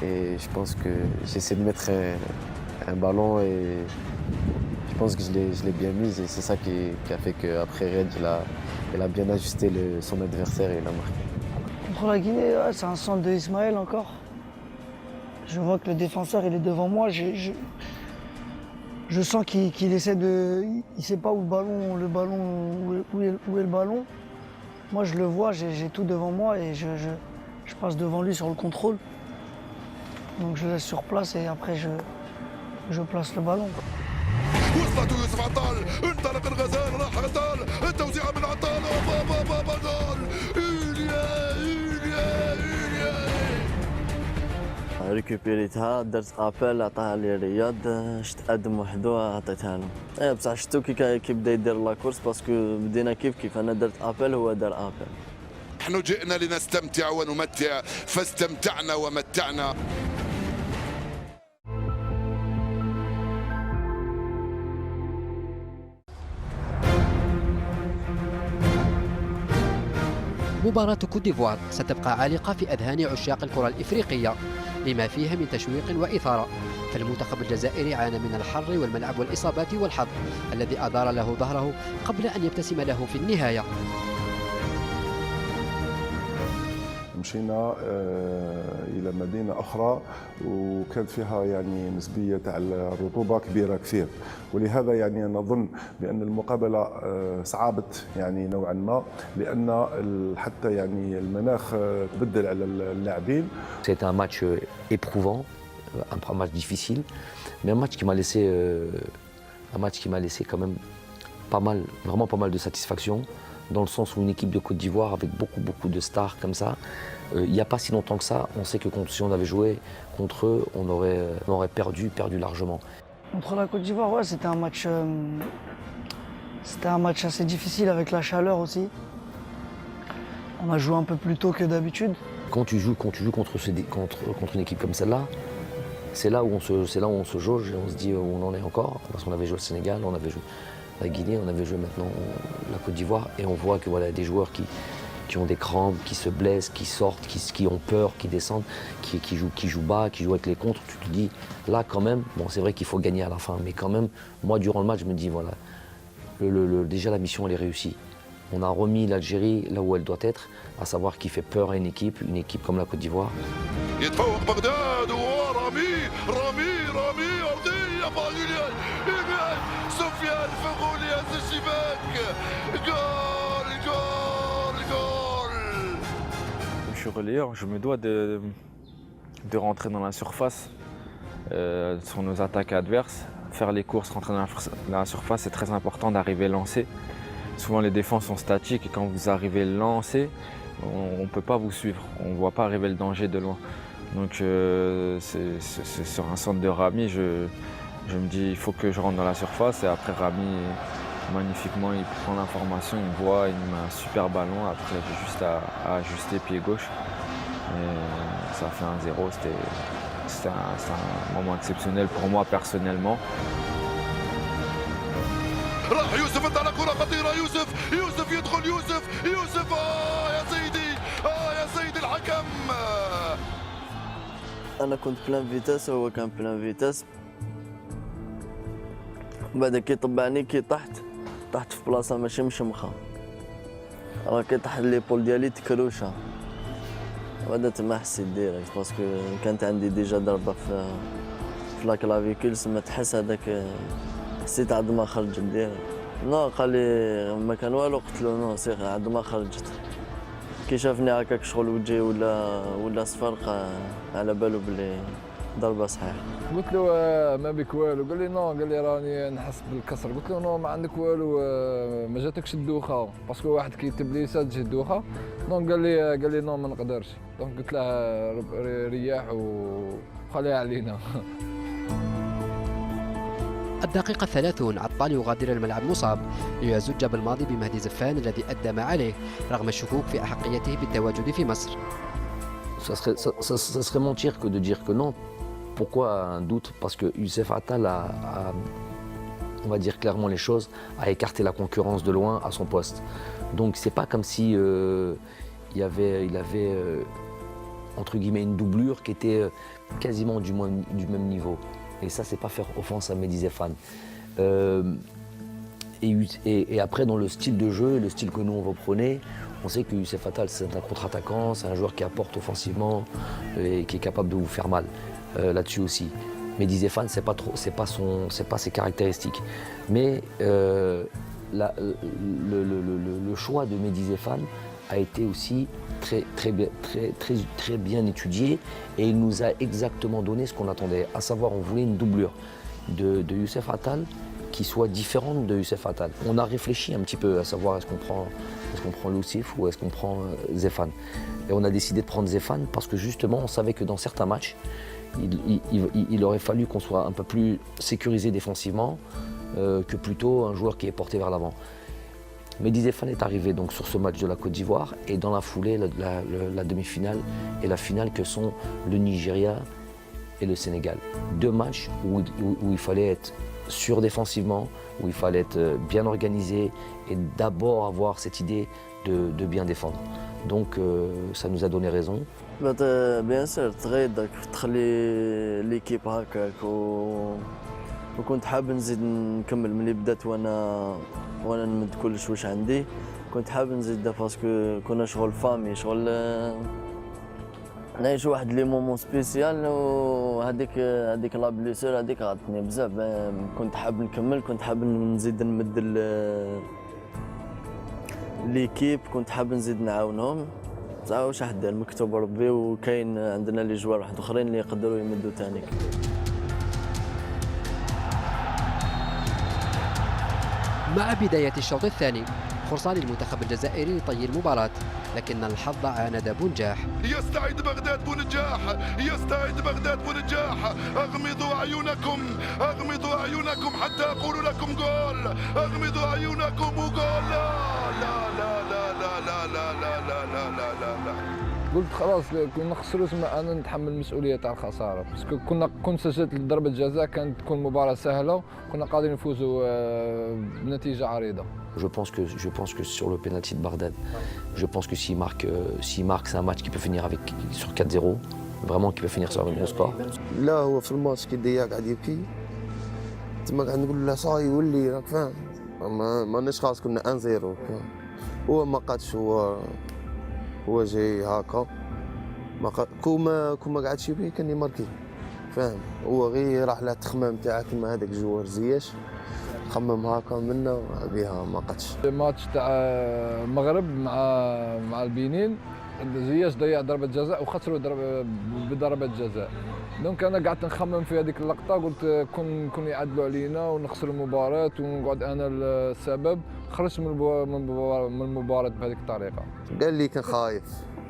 Et je pense que j'essaie de mettre un ballon et je pense que je l'ai bien mise. Et c'est ça qui a fait qu'après Riyad, il a bien ajusté son adversaire et il a marqué. Contre la Guinée, ouais, c'est un centre de Ismaël encore. Je vois que le défenseur il est devant moi. Je sens qu'il essaie de. Il sait pas où est le ballon. Moi je le vois, j'ai tout devant moi et je passe devant lui sur le contrôle. Donc je laisse sur place et après je place le ballon. وصلت يوسف عطال، انطلق الغزال، راح عطال، التوزيعة من عطال، بابا جول! ريكوبيريتها، درت ابل عطاها لي رياض، شت ادم وحدو عطيتها له. بصح شفتو كي بدا يدير لاكورس باسكو بدينا كيف انا درت ابل هو دار ابل. نحن جئنا لنستمتع ونمتع، فاستمتعنا ومتعنا. مباراة كوت ديفوار ستبقى عالقة في أذهان عشاق الكرة الإفريقية لما فيها من تشويق وإثارة، فالمنتخب الجزائري عانى من الحر والملعب والإصابات والحظ الذي أدار له ظهره قبل أن يبتسم له في النهاية. مشينا الى مدينه اخرى وكانت فيها يعني نسبيه تاع الرطوبه كبيره كثير، ولهذا يعني نظن بان المقابله صعبت يعني نوعا ما، لان حتى يعني المناخ تبدل على اللاعبين. C'était un match éprouvant, un match difficile, mais un match qui m'a laissé quand même vraiment pas mal de satisfaction, dans le sens où une équipe de Côte d'Ivoire avec beaucoup de stars comme ça, il n'y a pas si longtemps que ça, on sait que si on avait joué contre eux, on aurait perdu largement. Contre la Côte d'Ivoire, ouais, c'était un match assez difficile avec la chaleur aussi. On a joué un peu plus tôt que d'habitude. Quand tu joues contre une équipe comme celle-là, c'est là où on se jauge et on se dit où on en est encore, parce qu'on avait joué au Sénégal, on avait joué la Guinée, on avait joué maintenant la Côte d'Ivoire, et on voit que voilà, des joueurs qui ont des crampes, qui se blessent, qui sortent, qui ont peur, qui descendent, qui jouent bas, qui jouent avec les contres. Tu te dis, là quand même, bon c'est vrai qu'il faut gagner à la fin, mais quand même, moi durant le match, je me dis voilà, déjà la mission elle est réussie. On a remis l'Algérie là où elle doit être, à savoir qui fait peur à une équipe comme la Côte d'Ivoire. يتفوق بغداد ورامي رامي أرضية فاضلة سفيان الفغولي هز الشباك جول جول جول. Je suis relayeur, je me dois de rentrer dans la surface sur nos attaques adverses, faire les courses, rentrer dans la surface, c'est très important d'arriver lancé. Souvent les défenses sont statiques et quand vous arrivez lancé, on ne peut pas vous suivre, on ne voit pas arriver le danger de loin. Donc c'est sur un centre de Rami, je me dis il faut que je rentre dans la surface et après Rami, magnifiquement, il prend l'information, il me voit, il me met un super ballon, après j'ai juste à ajuster pied gauche et ça fait 1-0, c'était un moment exceptionnel pour moi personnellement. راح يوسف انت على كرة خطيرة يوسف يدخل يوسف يا سيدي يا سيدي الحكم. انا كنت بلان فيتاس وهو كان بلان فيتاس، بعد كي طبعني كي طحت في بلاصه ماشي مشمخه، راه كي طاح ليبول ديالي تكروشه، بعد تما حسيت ديريكت باسكو كانت عندي ديجا ضربه في لا كلافيكول، سما تحس هذاك حسيت عاد ما خرجت ديريكت. نو قال لي ما كان والو، قلت له نو سير عاد ما خرجت. كي شافني هكاك شغل وجهي ولا صفر على بالو بلي ضربه صحيحه. قلت له ما بك والو، قال لي نو، قال لي راني نحس بالكسر. قلت له نو ما عندك والو، ما جاتكش الدوخه باسكو واحد كيكتب لي تجي الدوخه. نو قال لي نو ما نقدرش. دونك قلت له رياح وخليها علينا. الدقيقة 30 عطال يغادر الملعب مصاب ليزج بالماضي بمهدي زفان الذي أدى ما عليه رغم الشكوك في أحقيته بالتواجد في مصر. Ça serait mentir que de dire que non. Pourquoi un doute? Parce que Youssef Attal on va dire clairement les choses, a écarté la concurrence de loin à son poste. Donc c'est pas comme si il avait entre guillemets une doublure qui était quasiment du même niveau. Et ça, c'est pas faire offense à Mehdi Zéphane. Et après, dans le style de jeu, le style que nous on reprenait, on sait que Youssef Attal, c'est un contre-attaquant, c'est un joueur qui apporte offensivement et qui est capable de vous faire mal là-dessus aussi. Mehdi Zéphane, c'est pas ses caractéristiques. Mais le choix de Mehdi Zéphane a été aussi très bien étudié et il nous a exactement donné ce qu'on attendait, à savoir on voulait une doublure de Youssef Attal qui soit différente de Youssef Attal. On a réfléchi un petit peu à savoir est-ce qu'on prend Loussif ou est-ce qu'on prend Zéphane. Et on a décidé de prendre Zéphane parce que justement on savait que dans certains matchs il aurait fallu qu'on soit un peu plus sécurisé défensivement que plutôt un joueur qui est porté vers l'avant. Mehdi Zéphane est arrivé donc sur ce match de la Côte d'Ivoire et dans la foulée, la demi-finale et la finale que sont le Nigeria et le Sénégal. Deux matchs où il fallait être sûr défensivement, où il fallait être bien organisé et d'abord avoir cette idée de bien défendre. Donc ça nous a donné raison. Bien sûr, تغيضك تخلي ليكيب هكاك وكنت حاب نزيد نكمل ملي بدات وانا نمد كلش واش عندي، كنت حاب نزيد باسكو كنا شغل فامي، شغل نعيش واحد لي مومون سبيسيال، وهذيك لا بليسور هذيك عطتني بزاف، كنت حاب نكمل، كنت حاب نزيد نمد ليكيب، كنت حاب نزيد نعاونهم. صح واش راح دير، مكتوب ربي، وكاين عندنا لي جوار واحد اخرين اللي يقدروا يمدوا ثاني. مع بداية الشوط الثاني فرصة للمنتخب الجزائري لطي المباراة، لكن الحظ عاند بونجاح. يستعيد بغداد بونجاح، يستعيد بغداد بونجاح. اغمضوا اعينكم حتى اقول لكم جول، اغمضوا اعينكم وجول. لا لا لا لا لا لا لا لا لا لا لا لا. قلت خلاص كنا نخسروا، تما انا نتحمل المسؤوليه تاع الخساره، باسكو كنت سجلت ضربه جزاء كانت تكون مباراه سهله، كنا قادرين نفوزوا بنتيجه عريضه. Je pense que sur le penalty de Bardad, je pense que s'il marque, c'est un match qui peut finir sur 4-0, vraiment qui peut finir sur un bon score. لا هو في الماتش كي ديا قاعد يبكي تما قاعد نقول له صاي ولي راك فاهم، ماناش خلاص كنا 1-0 هو ما قادش، هو جاي هكا كوما قعدش بيه كان يماركي، فاهم؟ هو غير راح له التخمام تاعك كيما هذاك جوار زياش خمم هكا منا بها ما قادش. الماتش تاع المغرب مع البنين زياش ضيع ضربة جزاء وخسروا بضربة جزاء. دونك انا قعدت نخمم في هذيك اللقطة، قلت كون يعدلوا علينا ونخسر المباراة ونقعد انا السبب، خرجت من المباراة بهذيك الطريقة. قال لي كان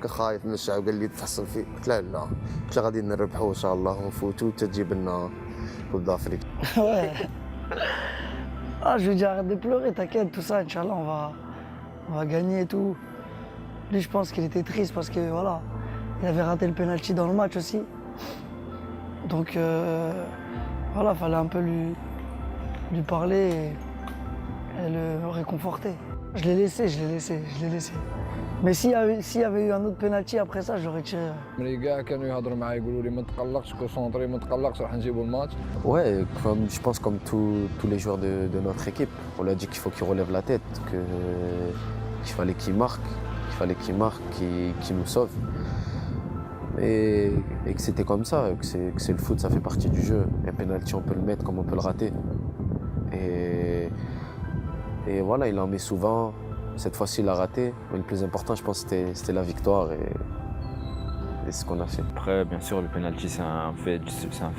خايف من الشعب، قال لي تحصل فيه، قلت له لا، قلت له غادي نربحوا ان شاء الله ونفوتوا تجيب لنا كوب دافريك. Je lui dis arrête de pleurer, t'inquiète, tout ça, Inch'Allah, on va gagner et tout. Lui, je pense qu'il était triste parce que voilà, il avait raté le penalty dans le match aussi. Donc voilà, fallait un peu lui parler et le réconforter. Je l'ai laissé. Mais s'il y avait eu un autre penalty après ça, je l'aurais tiré. ملي كاع كانوا يهضروا معايا يقولوا لي ما تقلقش كونسونطري ما تقلقش راح نجيبوا الماتش. Ouais, je pense comme tous les joueurs de notre équipe, on lui a dit qu'il faut qu'il relève la tête, qu'il fallait qu'il marque, qu'il nous sauve. Et que c'était comme ça, que c'est le foot, ça fait partie du jeu. Un penalty, on peut le mettre comme on peut le rater. Et voilà, il en met souvent. Cette fois-ci, il a raté. Mais le plus important, je pense, c'était la victoire et ce qu'on a fait. Après, bien sûr, le penalty, c'est un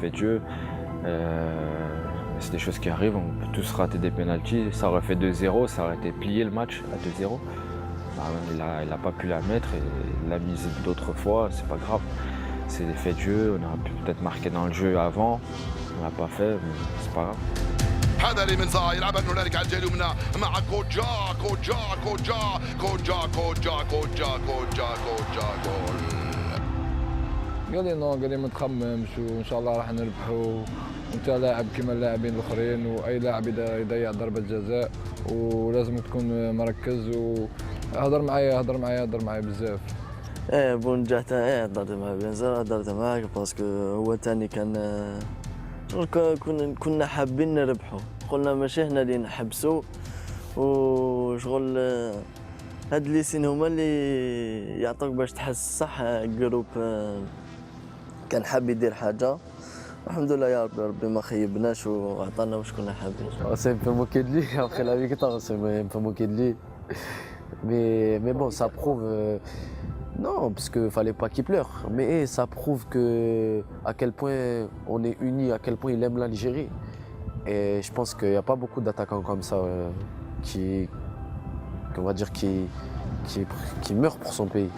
fait de jeu. C'est des choses qui arrivent. On peut tous rater des penaltys. Ça aurait fait 2-0, ça aurait été plié le match à 2-0. Bah, il n'a pas pu la mettre et il l'a mise d'autres fois. C'est pas grave. C'est des faits de jeu. On aurait pu peut-être marquer dans le jeu avant. On l'a pas fait, mais c'est pas grave. هذا اللي من زا يلعب انه هنالك على الجهه اليمنى مع كوجا جول. قال لي نو، قال لي ما تخممش وان شاء الله راح نربحوا، وانت لاعب كما اللاعبين الاخرين، واي لاعب يضيع ضربه جزاء ولازم تكون مركز. وهضر معايا بزاف. بونجا تاعي هضرت معاه بيان، هضرت معاه باسكو هو تاني كان كنا حابين نربحوا، قلنا ماشي هنا اللي نحبسوا، وشغل هاد لي سين هما اللي يعطوك باش تحس صح. جروب كان حاب يدير حاجه، الحمد لله يا ربي ما خيبناش وعطانا واش كنا حابين. C'est un peu moqué de lui après la victoire, c'est un peu moqué de lui. Mais bon, ça prouve. Non, parce qu'il ne fallait pas qu'il pleure. Mais ça prouve à quel point on est unis, à quel point il aime l'Algérie. Et je pense qu'il n'y a pas beaucoup d'attaquants comme ça qui meurent pour son pays.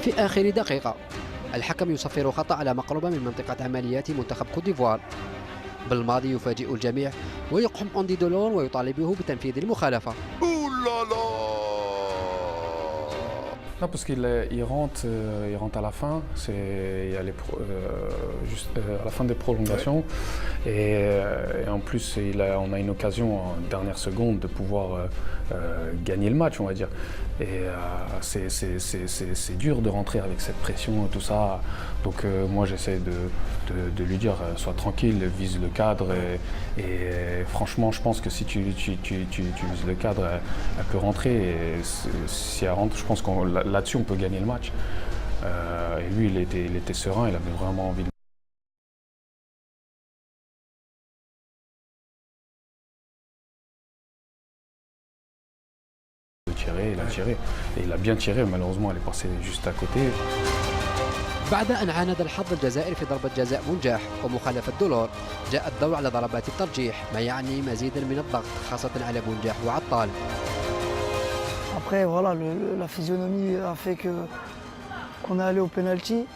في آخر دقيقة الحكم يصفر خطأ على مقربة من منطقة عمليات منتخب كوت ديفوار. بالماضي يفاجئ الجميع ويقحم أندي دولون ويطالبه بتنفيذ المخالفة. Non, parce qu'il rentre à la fin, il y a juste à la fin des prolongations, et en plus on a une occasion en dernière seconde de pouvoir gagner le match, on va dire. Et c'est dur de rentrer avec cette pression et tout ça. Donc moi j'essaie de lui dire sois tranquille, vise le cadre. Et franchement je pense que si tu vises le cadre, elle peut rentrer. Et si elle rentre, je pense que là-dessus on peut gagner le match. Et lui il était serein, il avait vraiment envie de tirer, il a tiré. Et il a bien tiré, malheureusement elle est passée juste à côté. بعد أن عاند الحظ الجزائري في ضربة جزاء منجح ومخالفة دولور، جاء الدور على ضربات الترجيح، ما يعني مزيدا من الضغط خاصة على منجح وعطال. Après voilà, la physionomie a fait qu'on est allé au penalty.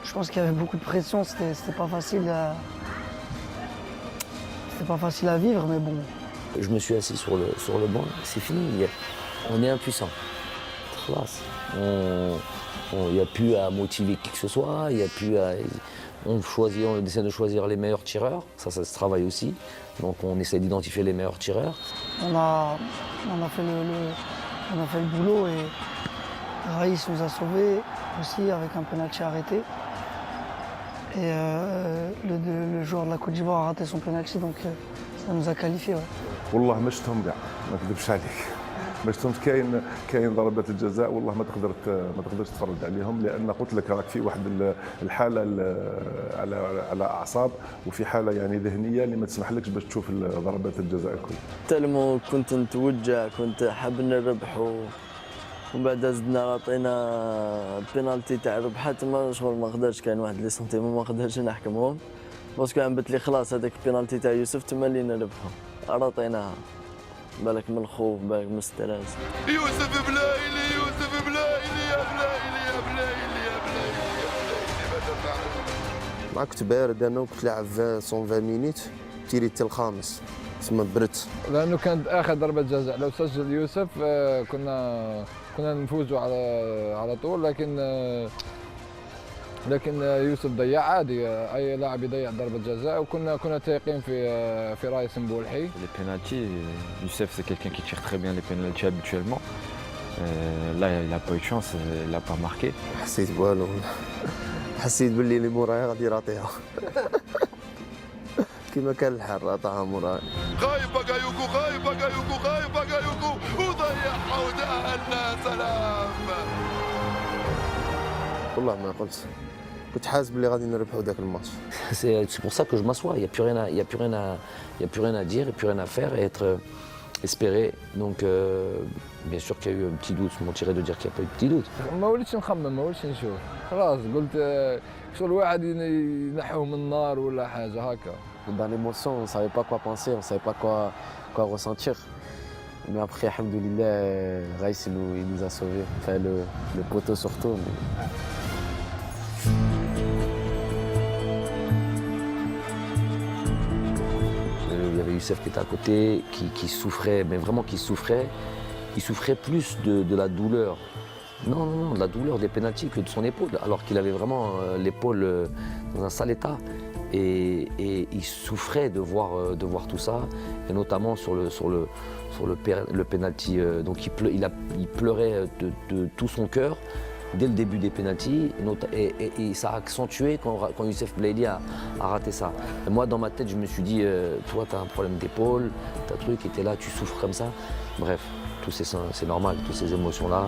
Je pense qu'il y avait beaucoup de pression, c'était pas facile à vivre, mais bon. Je me suis assis sur le banc, c'est fini, on est impuissant. Il n'y a plus à motiver qui que ce soit, il y a plus à... on essaie de choisir les meilleurs tireurs, ça se travaille aussi. Donc on essaie d'identifier les meilleurs tireurs. On a fait le boulot et Raïs nous a sauvés aussi avec un penalty arrêté. Et le joueur de la Côte d'Ivoire a raté son penalty, donc ça nous a qualifiés. Ouais. والله ما شفتهم كاع ما نكذبش عليك باش فهمت كاين ضربات الجزاء والله ما تقدرش تتفرج عليهم، لان قلت لك راك في واحد الحاله على اعصاب، وفي حاله يعني ذهنيه اللي ما تسمحلكش باش تشوف ضربات الجزاء الكل. تالمو كنت نتوجع، كنت حاب نربح ومن بعد زدنا عطينا بينالتي تاع ربحات ما شغل ما قدرش، كاين واحد لي سنتيمون ما قدرش نحكمهم باسكو عمبت لي خلاص هذاك البينالتي تاع يوسف تما اللي نربحو عطيناها، بالك من الخوف بالك من الستريس. يوسف بلايلي يوسف بلايلي يا بلايلي يا بلايلي يا بلايلي يا بلايلي ماذا فعل؟ مع كنت بارد انا وكنت لاعب 120 مينيت تيري حتى الخامس تسمى برت. لانه كانت اخر ضربه جزاء، لو سجل يوسف كنا نفوزوا على طول، لكن يوسف ضيع عادي، اي لاعب يضيع ضربه جزاء، وكنا تايقين في راي سمبولحي. Les pénaltys, Youssef c'est quelqu'un qui tire très bien les pénaltys habituellement. Là il n'a pas eu de chance, il n'a pas marqué. حسيت بوالو حسيت باللي اللي مورايا غادي يراطيها كما كان الحال عطاها مورايا. خايف بقايوكو خايف بقايوكو خايف بقايوكو وضيعها ودهنا سلام. والله ما قلت، كنت حاسس باللي غادي نربحوا ذاك الماتش. C'est pour ça que je m'assois, il n'y a plus rien à dire, et plus rien à faire, et être espéré. Donc bien sûr qu'il y a eu un petit doute, je mentirais de dire qu'il n'y a pas eu de petit doute. ما وليتش نخمم، ما وليتش نشوف، خلاص قلت شغل واحد ينحوه من النار ولا حاجه هكا. Dans l'émotion, on ne savait pas quoi penser, on ne savait pas quoi ressentir. Mais après, alhamdoulilah, Raïs il nous a sauvés, enfin le poteau surtout. Il y avait Youssef qui était à côté, qui souffrait, mais vraiment qui souffrait. Il souffrait plus de la douleur. Non, de la douleur des pénaltys que de son épaule, alors qu'il avait vraiment l'épaule dans un sale état. Et il souffrait de voir tout ça, et notamment sur le pénalty. Donc il pleurait de tout son cœur dès le début des pénaltys, et ça a accentué quand Youssef Belaïli a raté ça. Et moi, dans ma tête, je me suis dit, toi, tu as un problème d'épaule, t'as un truc, et t'es là, tu souffres comme ça. Bref, c'est normal, toutes ces émotions-là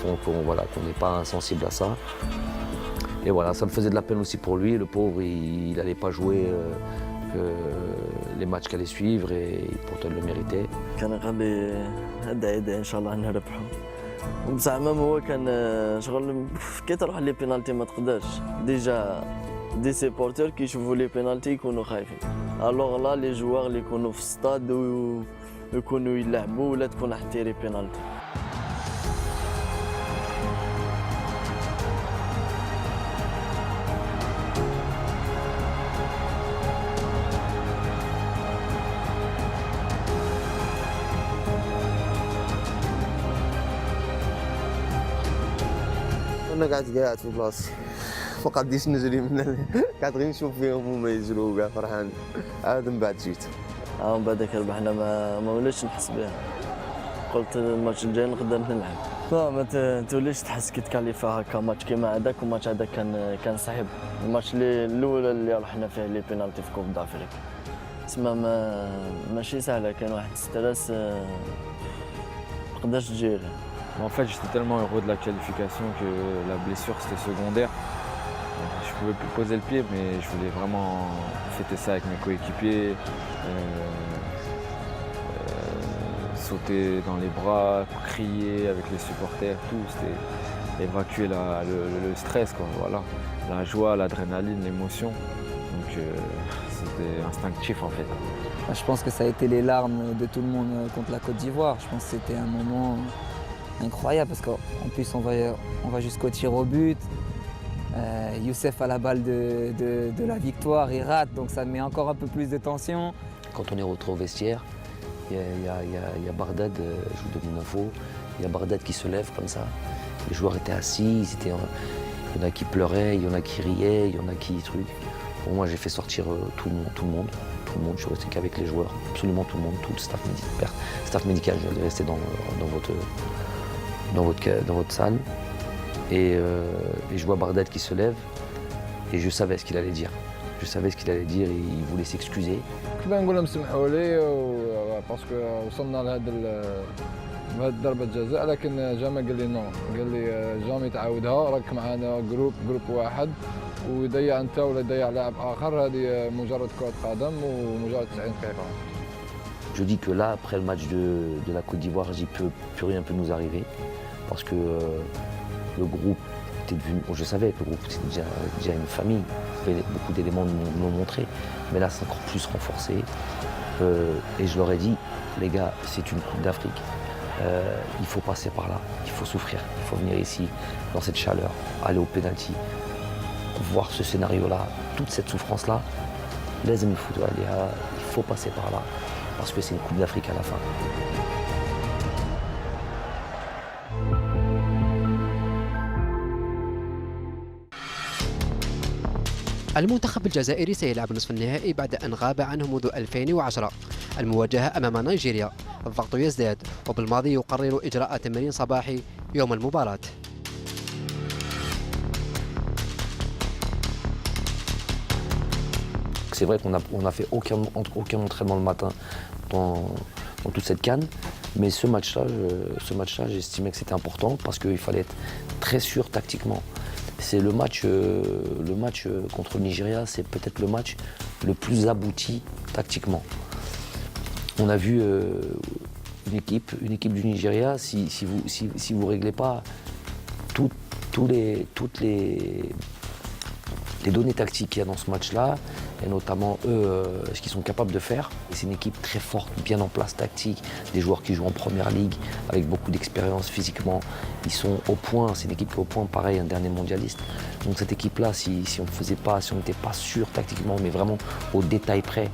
font qu'on n'est pas insensible à ça. Et voilà, ça me faisait de la peine aussi pour lui. Le pauvre, il n'allait pas jouer les matchs qui allaient suivre, et pourtant il le méritait. كان غالي هدا ان شاء الله نربحوا. بصح مام هو كان شغل كي تروح لي بينالتي ما تقدرش، ديجا دي سيبورتور كي يشوفوا لي بينالتي يكونوا خايفين. الوغ لا لي جوار اللي يكونوا في الستاد ويكونوا يلعبوا ولا تكون حتى بينالتي. انا قاعد في بلاصتي ما قاديش نجري قاعد غير نشوف فيهم هما يجروا كاع فرحان. عاد من بعد جيت من بعدك ربحنا ما وليتش نحس بها، قلت الماتش الجاي نقدر نلعب. لا ما توليش تحس كي تكاليفا هكا ماتش كيما هذاك، والماتش هذاك كان صعيب. الماتش الاول اللي رحنا فيه لي بينالتي في كوب دافريك تسمى ماشي سهله، كان واحد ستريس ما تقدرش تجيري. En fait, j'étais tellement heureux de la qualification que la blessure c'était secondaire. Je pouvais plus poser le pied, mais je voulais vraiment fêter ça avec mes coéquipiers, sauter dans les bras, crier avec les supporters, tout. C'était évacuer le stress, quoi. Voilà, la joie, l'adrénaline, l'émotion. Donc c'était instinctif en fait. Je pense que ça a été les larmes de tout le monde contre la Côte d'Ivoire. Je pense que c'était un moment incroyable parce qu'en plus on va jusqu'au tir au but. Youssef a la balle de la victoire, il rate, donc ça met encore un peu plus de tension. Quand on est retrouvé au vestiaire, il y a Bardad, je vous donne une info, il y a Bardad qui se lève comme ça. Les joueurs étaient assis, il y en a qui pleuraient, il y en a qui riaient, il y en a qui trucs. Bon, moi j'ai fait sortir tout le monde, je suis resté qu'avec les joueurs, absolument tout le monde, tout le staff médical, je vais rester dans votre salle. Et je vois Bardad qui se lève, et je savais ce qu'il allait dire. Je savais ce qu'il allait dire, et il voulait s'excuser. كنت نقول لهم سمحوا لي باسكو وصلنا بهذه ضربه جزاء، لكن جاما قال لي نو، قال لي جامي تعاودها، راك معنا جروب واحد ويضيع انت ولا يضيع لاعب اخر، هذه مجرد كره قدم ومجرد 90 دقيقه. Je dis que là, après le match de la Côte d'Ivoire, plus rien peut nous arriver. Parce que le groupe était devenu. Bon, je savais que le groupe c'était déjà une famille. Beaucoup d'éléments nous l'ont montré. Mais là, c'est encore plus renforcé. Et je leur ai dit, les gars, c'est une Coupe d'Afrique. Il faut passer par là. Il faut souffrir. Il faut venir ici, dans cette chaleur, aller au pénalty, voir ce scénario-là, toute cette souffrance-là. Les amis foot, il faut passer par là. Parce que c'est une Coupe d'Afrique à la fin. المنتخب الجزائري سيلعب نصف النهائي بعد أن غاب عنه منذ 2010. المواجهة أمام نيجيريا، الضغط يزداد وبالماضي يقرر إجراء تمرين صباحي يوم المباراة. C'est vrai qu'on n'a fait aucun entraînement le matin dans toute cette CAN, mais ce match-là, j'estimais que c'était important parce qu'il fallait être très sûr tactiquement. C'est le match contre le Nigeria, c'est peut-être le match le plus abouti tactiquement. On a vu une équipe du Nigeria, si vous ne réglez pas toutes les données tactiques qu'il y a dans ce match-là, et notamment eux, ce qu'ils sont capables de faire. C'est une équipe très forte, bien en place tactique, des joueurs qui jouent en première ligue, avec beaucoup d'expérience physiquement. Ils sont au point, c'est une équipe qui est au point, pareil, un dernier mondialiste. Donc cette équipe-là, si on n'était pas sûr tactiquement, mais vraiment au détail près,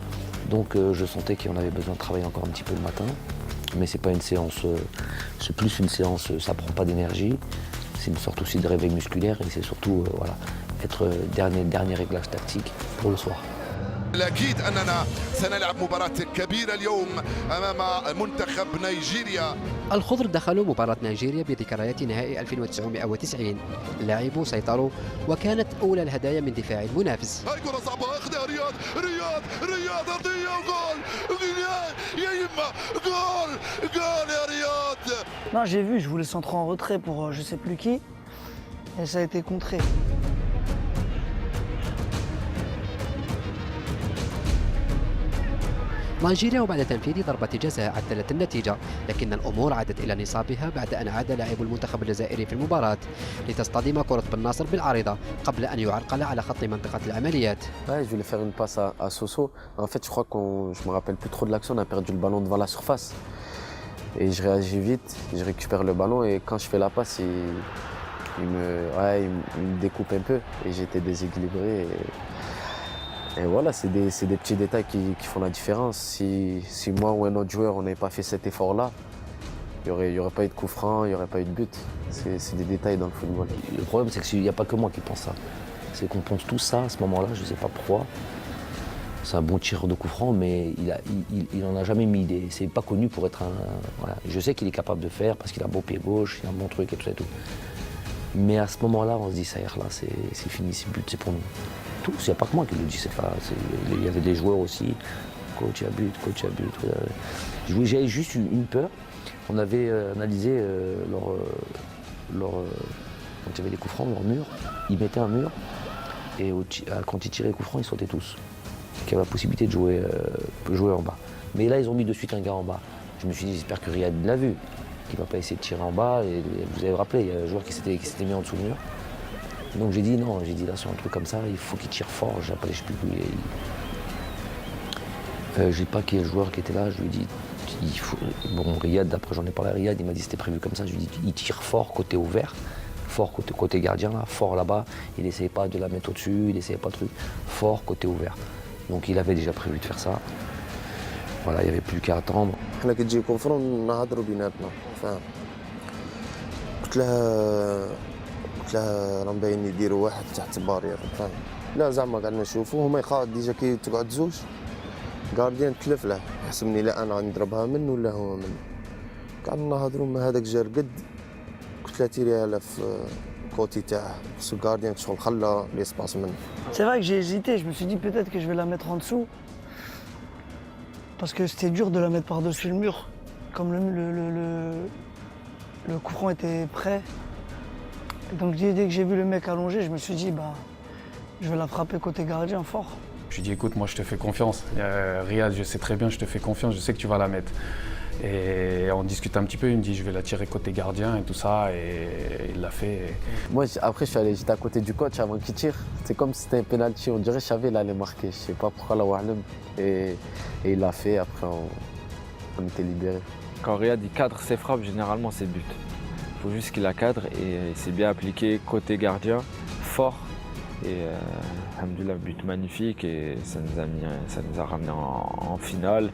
donc je sentais qu'on avait besoin de travailler encore un petit peu le matin. Mais c'est pas une séance, c'est plus une séance, ça prend pas d'énergie. C'est une sorte aussi de réveil musculaire et c'est surtout être dernier réglage tactique pour le soir. الأكيد أننا سنلعب مباراة كبيرة اليوم أمام منتخب نيجيريا. الخضر دخلوا مباراة نيجيريا بذكريات نهائي 1990. اللاعبون سيطروا وكانت أولى الهدايا من دفاع المنافس. هاي كرة صعبة أخذها رياض أرضية وجول يا يما جول يا رياض. Non, j'ai vu, je voulais centrer en retrait pour je sais plus qui et ça a été contré. نيجيريا وبعد تنفيذ ضربة جزاء عدلت النتيجة، لكن الأمور عادت إلى نصابها بعد أن عاد لاعب المنتخب الجزائري في المباراة لتصطدم كرة بن ناصر بالعارضة قبل أن يعرقل على خط منطقة العمليات. Ouais, je voulais faire une passe à Soso. En fait, je crois je me rappelle plus trop de l'action. On a perdu le ballon devant la surface. Et je réagis vite, je récupère le ballon et quand je fais la passe, il me découpe un peu et j'étais déséquilibré. Et voilà, c'est des petits détails qui font la différence. Si moi ou un autre joueur, on n'avait pas fait cet effort-là, il n'y aurait pas eu de coup franc, il n'y aurait pas eu de but. C'est des détails dans le football. Le problème, c'est qu'il n'y a pas que moi qui pense ça. C'est qu'on pense tous ça à ce moment-là, je ne sais pas pourquoi. C'est un bon tireur de coup franc, mais il n'en a jamais mis des. C'est pas connu pour être un. Voilà. Je sais qu'il est capable de faire parce qu'il a un beau pied gauche, il a un bon truc et tout ça et tout. Mais à ce moment-là, on se dit, ça y est, là, c'est fini, c'est but, c'est pour nous. Tous, il n'y a pas que moi qui le dis, il y avait des joueurs aussi. Coach à but. J'avais juste une peur. On avait analysé quand il y avait des coups francs, leur mur. Ils mettaient un mur et quand ils tiraient les coups francs, ils sautaient tous. Qui avait la possibilité de jouer en bas. Mais là, ils ont mis de suite un gars en bas. Je me suis dit, j'espère que Riyad l'a vu, qu'il ne va pas essayer de tirer en bas. Et vous avez rappelé, il y a un joueur qui s'était mis en dessous du mur. Donc j'ai dit non, là sur un truc comme ça, il faut qu'il tire fort. Je ne sais plus où je ne sais pas quel joueur qui était là, je lui ai dit, bon Riyad, après j'en ai parlé à Riyad, il m'a dit c'était prévu comme ça, je lui ai dit il tire fort côté ouvert, fort côté gardien, là, fort là-bas, il n'essayait pas de la mettre au-dessus, il n'essayait pas de truc, fort côté ouvert. Donc il avait déjà prévu de faire ça. Voilà, il n'y avait plus qu'à attendre. حنا كتجي كونفرون نهضروا بيناتنا فاهم. قلت لها راه مباين يديروا واحد تحت بارير فاهم. لا زعما قعدنا نشوفوا هما يخاف ديجا كي تقعد زوج غارديان تلف له يحسبني لا انا غنضربها منه ولا هو منه. قعدنا نهضروا ما هذاك جا رقد قلت لها تيريها له في كوتي تاعه خصو غارديان شغل خلى ليسباس منه. C'est vrai que j'ai hésité, je me suis dit peut-être que je vais la mettre en dessous. Parce que c'était dur de la mettre par-dessus le mur comme le coup franc était prêt, et donc dès que j'ai vu le mec allongé, je me suis dit, bah, je vais la frapper côté gardien fort. Je lui dis écoute, moi je te fais confiance. Riyad, je sais très bien, je te fais confiance, je sais que tu vas la mettre. Et on discute un petit peu, il me dit je vais la tirer côté gardien et tout ça, et il l'a fait. Moi après j'étais à côté du coach avant qu'il tire. C'est comme si c'était un penalty, on dirait que je savais qu'il allait marquer. Je sais pas pourquoi et il l'a fait, après on était libérés. Quand Riyad il cadre ses frappes, généralement c'est but. Il faut juste qu'il la cadre et c'est bien appliqué côté gardien, fort. Et alhamdoulilah, but magnifique et ça nous a ramené en finale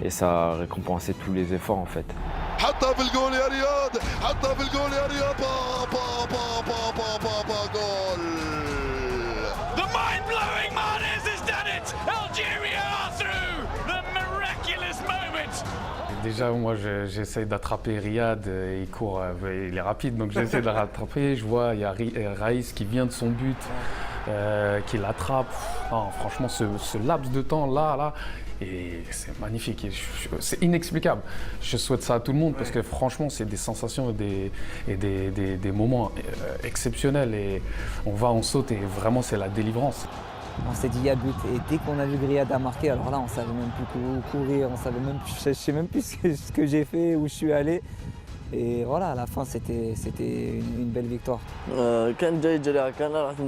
et ça a récompensé tous les efforts en fait. حطها في الجول يا رياض، حطها في الجول يا رياض، جول. The mind-blowing Mahrez has done it. Algeria are through. The miraculous moment. Déjà, moi, j'essaie d'attraper Riyad, il court, il est rapide, donc j'essaie de le rattraper. Je vois, il y a Raïs qui vient de son but, qui l'attrape. Franchement, ce laps de temps là, et c'est magnifique, c'est inexplicable. Je souhaite ça à tout le monde parce que franchement, c'est des sensations et des moments exceptionnels. Et on saute et vraiment, c'est la délivrance. On s'est dit il y a but et dès qu'on a vu Riyad a marqué, alors là on savait même plus courir, je sais même plus ce que j'ai fait, où je suis allé. Et voilà, à la fin c'était une belle victoire. كان جاي يجري على كان راح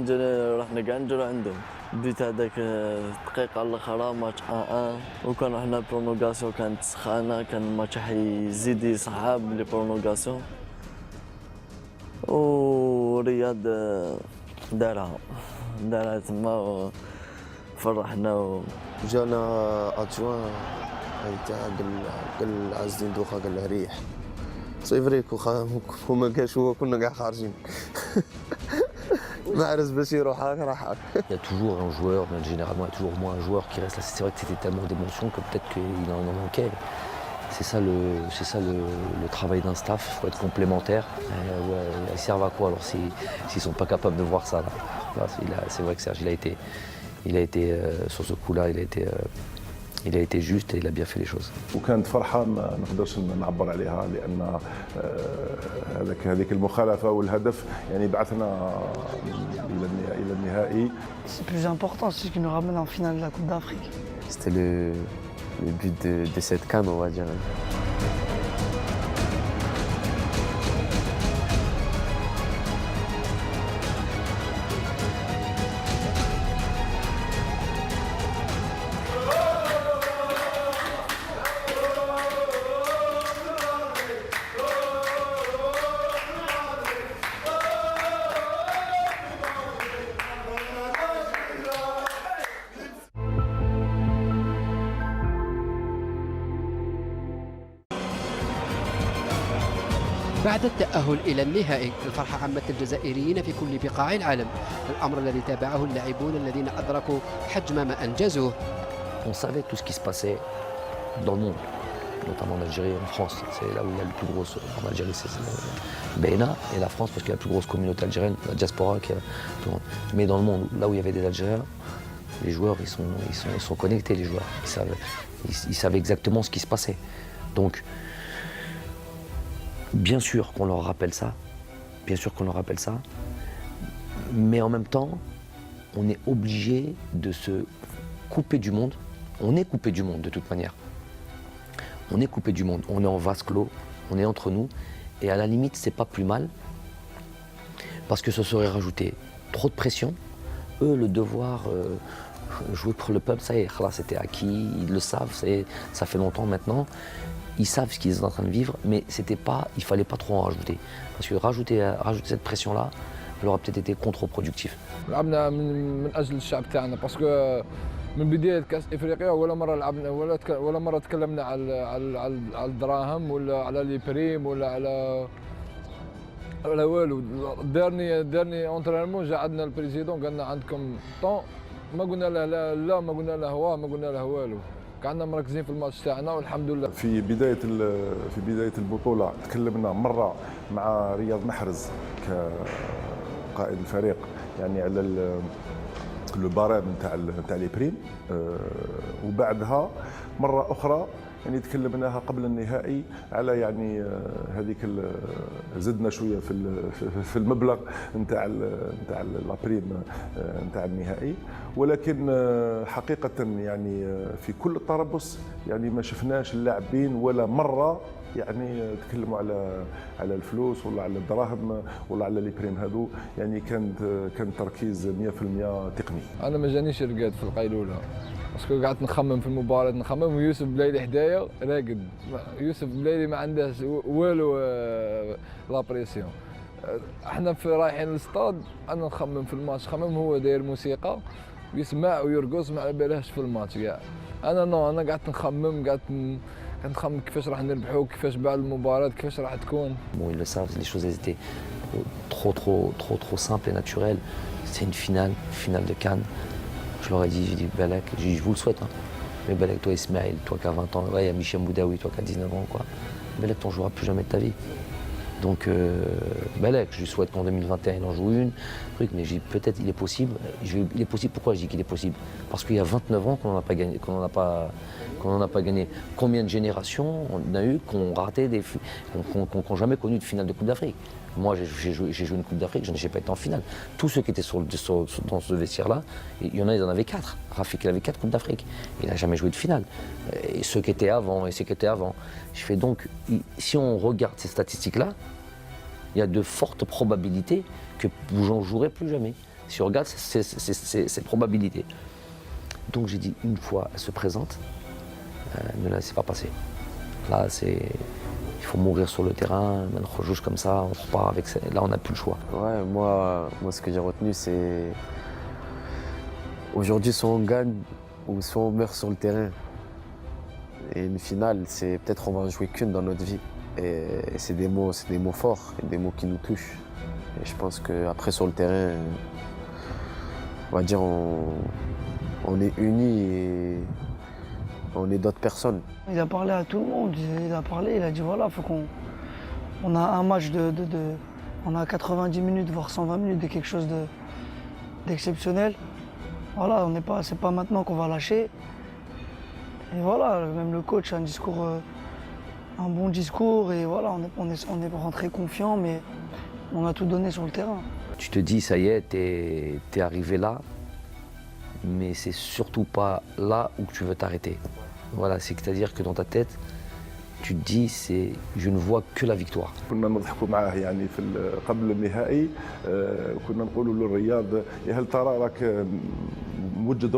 نرجع نجري عندهم. بديت هذاك الدقيقة الأخرى ماتش 1-1 وكان رحنا برونوغاسيون كانت سخانة كان الماتش حيزيد يصعب لي برونوغاسيون ورياض دارها تما فرحنا جانا ادجوان تاع قال عز الدين دوخه قال له ريح سي فري وما قالش هو كنا كاع خارجين محرز باش يروح راح. Il y a toujours un joueur, mais généralement il y a toujours au moins un joueur qui reste là. C'est vrai que c'était tellement d'émotions que peut-être qu'il en manquait. C'est ça le travail d'un staff, il faut être complémentaire. Ils servent à quoi alors s'ils ne sont pas capables de voir ça là. C'est vrai que Serge, il a été sur ce coup-là, il a été juste et il a bien fait les choses. وكانت فرحة ما نقدرش نعبر عليها لأن هذيك المخالفة والهدف يعني بعثنا إلى النهائي. C'est plus important, c'est ce qui nous ramène en finale de la Coupe d'Afrique. C'était le but de cette CAN, on va dire. بعد التأهل إلى النهائي الفرحة عمت الجزائريين في كل بقاع العالم، الأمر الذي تابعه اللاعبون الذين أدركوا حجم ما أنجزوه. On savait tout ce qui se passait dans le monde, notamment en Algérie et en France. C'est là où il y a le plus gros. En Algérie, c'est le BNA et la France, parce qu'il y a la plus grosse communauté algérienne, la diaspora. Mais dans le monde, là où il y avait des Algériens, les joueurs, ils sont connectés, les joueurs. Ils savaient exactement ce qui se passait. Donc, bien sûr qu'on leur rappelle ça, mais en même temps, on est obligé de se couper du monde. On est coupé du monde de toute manière. On est coupé du monde, on est en vase clos, on est entre nous, et à la limite, c'est pas plus mal, parce que ce serait rajouter trop de pression. Eux, le devoir, jouer pour le peuple, ça y est, c'était acquis, ils le savent, ça fait longtemps maintenant. Ils savent ce qu'ils sont en train de vivre, mais il ne fallait pas trop en rajouter. Parce que rajouter cette pression-là, elle aurait peut-être été contre-productif. لعبنا من أجل الشعب تاعنا باسكو من بداية كأس إفريقيا ولا مرة لعبنا ولا مرة تكلمنا على الدراهم ولا على لي بريم ولا على والو. دارني اونترينمون جا عندنا البريزيدون قالنا عندكم طون، ما قلنا له لا ما قلنا له هو ما قلنا له والو. كنا مركزين في الماتش تاعنا والحمد لله. في بدايه البطوله تكلمنا مره مع رياض محرز كقائد الفريق يعني على لو بارام نتاع لي بريم، وبعدها مره اخرى يعني تكلمناها قبل النهائي على يعني هذيك زدنا شويه في المبلغ نتاع لابريم نتاع النهائي، ولكن حقيقه يعني في كل التربص يعني ما شفناش اللاعبين ولا مره يعني تكلموا على الفلوس ولا على الدراهم ولا على لي بريم هذو، يعني كان تركيز 100% تقني. انا ما جانيش رقاد في القيلوله باسكو قعدت نخمم في المباراه نخمم، ويوسف بلايلي حدايا راقد. يوسف بلايلي ما عندهش والو لابريسيون. احنا في رايحين للستاد انا نخمم في الماتش، خمم هو داير موسيقى ويسمع ويرقص ما على بالهش في الماتش كاع. انا قعدت نخمم نخمم كيفاش راح نربحوا، كيفاش بعد المباراة كيفاش راح تكون. Bon, ils le savent, les choses étaient trop simples et naturelles. C'est une finale de Cannes. Je leur ai dit, j'ai dit Balak, j'ai dit je vous le souhaite, hein. Mais Balak, toi Ismaël, toi qui as 20 ans, ouais, il y a Michel Boudaoui, toi qui as 19 ans, quoi. Balak, t'en joueras plus jamais de ta vie. Donc Balak, je lui souhaite qu'en 2021 il en joue une, truc, mais j'ai peut-être il est possible. Il est possible. Pourquoi je dis qu'il est possible? Parce qu'il y a 29 ans qu'on n'en a pas gagné, qu'on n'en a pas gagné. Combien de générations on a eu qui ont raté qui n'ont jamais connu de finale de Coupe d'Afrique? Moi, j'ai joué une Coupe d'Afrique, je n'ai pas été en finale. Tous ceux qui étaient dans ce vestiaire-là, il y en a, ils en avaient 4. Rafik, il avait 4 Coupes d'Afrique. Il n'a jamais joué de finale. Et ceux qui étaient avant, et ceux qui étaient avant. Je fais donc, si on regarde ces statistiques-là, il y a de fortes probabilités que vous n'en jouerez plus jamais. Si on regarde ces probabilités. Donc j'ai dit, une fois elle se présente, ne la laissez pas passer. Là, il faut mourir sur le terrain, on joue comme ça, on repart avec ça. Là, on n'a plus le choix. Ouais, moi ce que j'ai retenu, c'est aujourd'hui, soit on gagne ou soit on meurt sur le terrain. Et une finale, c'est peut-être on va en jouer qu'une dans notre vie. Et c'est des mots forts, des mots qui nous touchent. Et je pense qu'après sur le terrain, on va dire on est unis et on est d'autres personnes. Il a parlé à tout le monde, il a dit voilà, faut on a un match on a 90 minutes voire 120 minutes de quelque chose d'exceptionnel. Voilà, c'est pas maintenant qu'on va lâcher. Et voilà, même le coach a un bon discours et voilà, on est rentré confiant, mais on a tout donné sur le terrain. Tu te dis, ça y est, t'es arrivé là, mais c'est surtout pas là où tu veux t'arrêter. Voilà, c'est-à-dire que dans ta tête, tu te dis, je ne vois que la victoire. كنا نضحكوا معاه يعني قبل النهائي كنا نقولوا للرياض هل ترى راك موجد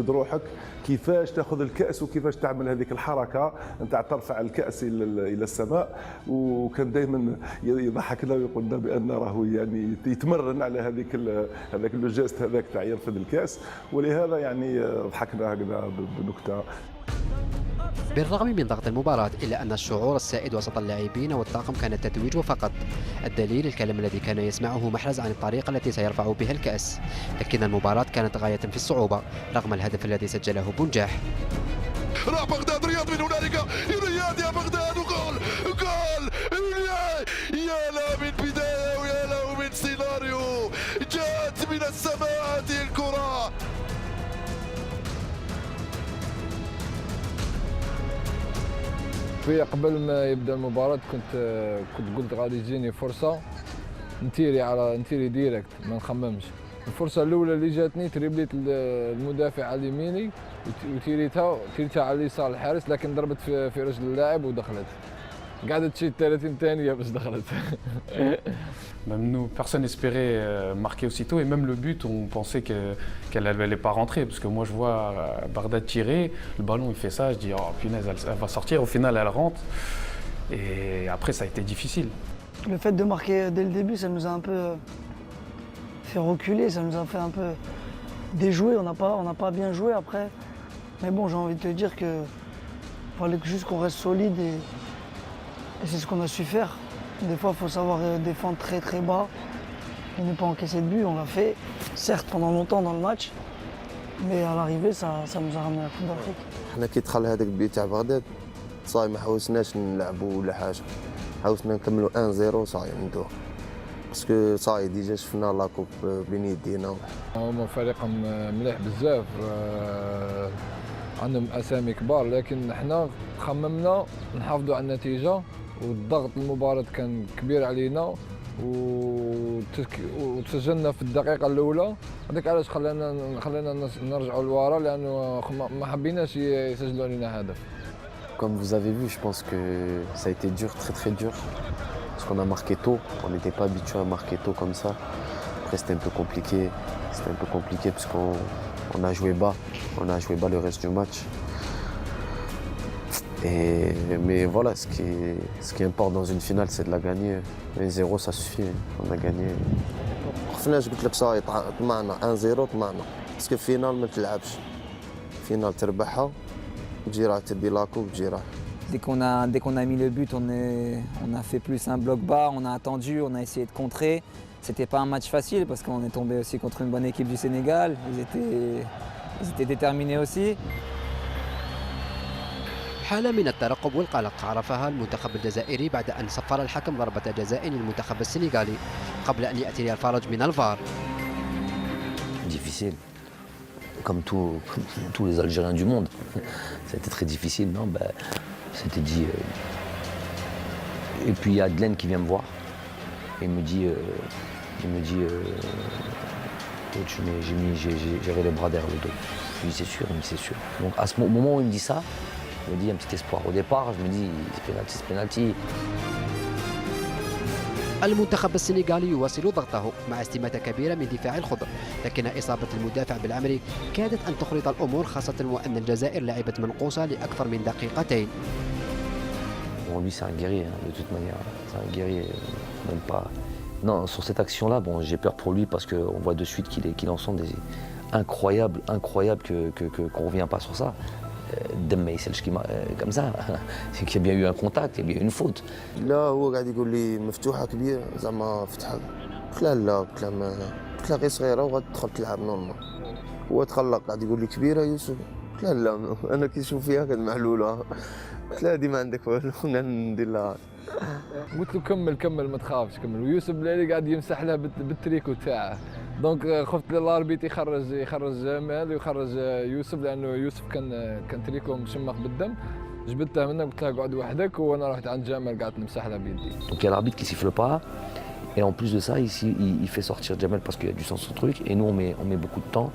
روحك كيفاش تاخذ الكاس وكيفاش تعمل هذيك الحركه نتاع ترفع الكاس الى السماء، وكان دائما يضحكنا ويقول لنا بان راهو يعني يتمرن على هذاك لو جيست هذاك تاع يرفض الكاس، ولهذا يعني ضحكنا هكذا بنكته. بالرغم من ضغط المباراة إلا أن الشعور السائد وسط اللاعبين والطاقم كان التتويج فقط. الدليل الكلام الذي كان يسمعه محرز عن الطريقة التي سيرفع بها الكأس، لكن المباراة كانت غاية في الصعوبة رغم الهدف الذي سجله بنجاح. راح بغداد رياض من هنالك، رياض يا بغداد وجول يا لا من بداية ويا له من سيناريو، جاءت من السماء هذه الكرة. في قبل ما يبدا المباراة كنت قلت غادي تجيني فرصة نتيري ديريكت ما نخممش. الفرصة الأولى اللي جاتني تريبليت المدافع على يميني وتيريتها على اليسار الحارس، لكن ضربت في رجل اللاعب ودخلت. قعدت شي 30 ثانية باش دخلت. Même nous, personne n'espérait marquer aussitôt, et même le but, on pensait qu'elle n'allait pas rentrer, parce que moi je vois Bardad tirer, le ballon il fait ça, je dis oh punaise, elle va sortir, au final elle rentre, et après ça a été difficile. Le fait de marquer dès le début, ça nous a un peu fait reculer, ça nous a fait un peu déjouer, on n'a pas bien joué après. Mais bon, j'ai envie de te dire qu'il fallait juste qu'on reste solide et c'est ce qu'on a su faire. Des fois, il faut savoir défendre très très bas et ne pas encaisser de but. On l'a fait, certes pendant longtemps dans le match, mais à l'arrivée, ça nous a ramené à la Coupe d'Afrique. حنا كي دخل هذاك البيت تاع بغداد صاي ما حاولناش نلعبوا ولا حاجه، حاولنا نكملوا 1-0 صاي ندوه، باسكو صاي ديجا شفنا لاكوب بين يدينا. هما فريق مليح بزاف، عندهم اسامي كبار، لكن حنا خممنا نحافظوا على النتيجه، والضغط المباراه كان كبير علينا وتسجلنا في الدقيقه الاولى. هذاك علاش خلينا نرجعوا لورا، لانه ما حبيناش يسجلوا علينا هدف. Comme vous avez vu, je pense que ça a été dur, très très dur. Parce qu'on a marqué tôt, on n'était pas habitué à marquer tôt comme ça. Après c'était un peu compliqué, parce qu'on a joué bas, le reste du match. Mais voilà, ce qui importe dans une finale, c'est de la gagner. 1-0, ça suffit, on a gagné. خفناش قلت لك صاي طمعنا 1-0 طمعنا باسكو فينال ما تلعبش فينال تربحها تجي راح تدي لاكو تجي راح. Dès qu'on a mis le but, on a fait plus un bloc bas, on a attendu, on a essayé de contrer. C'était pas un match facile parce qu'on est tombé aussi contre une bonne équipe du Sénégal. Ils étaient déterminés aussi. حالة من الترقب والقلق عرفها المنتخب الجزائري بعد أن صفر الحكم ضربة جزاء للمنتخب السنغالي قبل أن يأتي الفرج من الفار. Difficile, comme tous les Algériens du monde. Ça a été très difficile, non c'était dit. Et puis il y a Glenn qui vient me voir et me dit, coach, mais j'avais les bras derrière le dos. Je lui dis c'est sûr, il me dit c'est sûr. Donc à ce moment où il me dit ça, je me dis un petit espoir. Au départ, je me dis c'est penalty. المنتخب السنغالي يواصل ضغطه مع استماتة كبيرة من دفاع الخضر، لكن إصابة المدافع بالعمري كادت أن تخلط الأمور، خاصة وأن الجزائر لعبت منقوصة لأكثر من دقيقتين. Bon, lui c'est un guerrier, de toute manière. C'est un guerrier, même pas. Non, sur cette action-là, bon, j'ai peur pour lui parce qu'on voit de suite qu'il en sent des incroyables qu'on ne revient pas sur ça. الدم ما يسالش كيما comme ça. C'est qu'il y a bien eu un contact, il y a bien eu une faute. لا هو قاعد يقول لي مفتوحه كبيره زعما فتحه قلت له لا قلت له غير صغيره وغتدخل تلعب نورمال. هو تخلق قاعد يقول لي كبيره يوسف قلت له لا انا كي نشوف فيها كانت معلوله قلت له هذه ما عندك والو ندير لها. قلت له كمل ما تخافش كمل، ويوسف بلالي قاعد يمسح لها بالتريكو تاعه. دونك خفت الاربيت يخرج جمال ويخرج يوسف، لانه يوسف كان تريكو مشمخ بالدم. جبدته منه قلت له قعد وحدك، وانا رحت عند جمال قعدت نمسح له بيدي. Donc il y a l'arbitre qui siffle pas, et en plus de ça ici il fait sortir Jamel parce qu'il y a du sang sur le truc, et nous on met beaucoup de temps,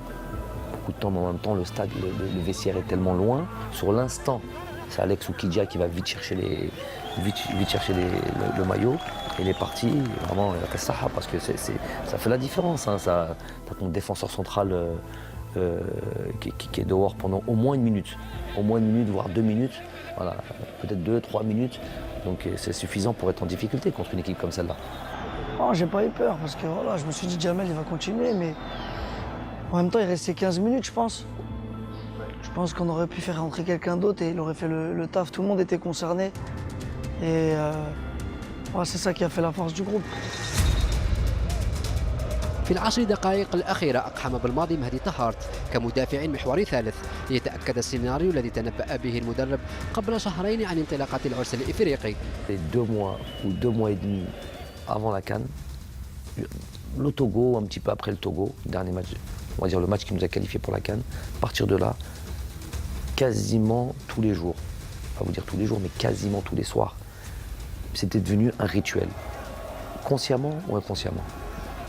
mais en même temps le stade, le vestiaire est tellement loin. Sur l'instant, c'est Alex Oukidia qui va vite chercher le maillot. Il est parti, vraiment, il a fait ça parce que ça fait la différence. Hein, t'as ton défenseur central qui est dehors pendant au moins une minute, voire 2 minutes, voilà, peut-être 2-3 minutes. Donc c'est suffisant pour être en difficulté contre une équipe comme celle-là. Oh, j'ai pas eu peur parce que voilà, je me suis dit Jamel il va continuer, mais en même temps il restait 15 minutes je pense. Je pense qu'on aurait pu faire rentrer quelqu'un d'autre et il aurait fait le taf. Tout le monde était concerné et c'est ça qui a fait la force du groupe. في العشر دقائق الأخيرة أقحم بالماضي مهدي طهارت كمدافع محوري ثالث ليتأكد السيناريو الذي تنبأ به المدرب قبل شهرين عن انطلاقة العرس الإفريقي. 2 mois ou 2 mois et demi avant la CAN, le Togo, un petit peu après le Togo, dernier match, on va dire le match qui nous a qualifiés pour la CAN, à partir de là, quasiment tous les jours, pas vous dire tous les jours, mais quasiment tous les soirs, c'était devenu un rituel. Consciemment ou inconsciemment.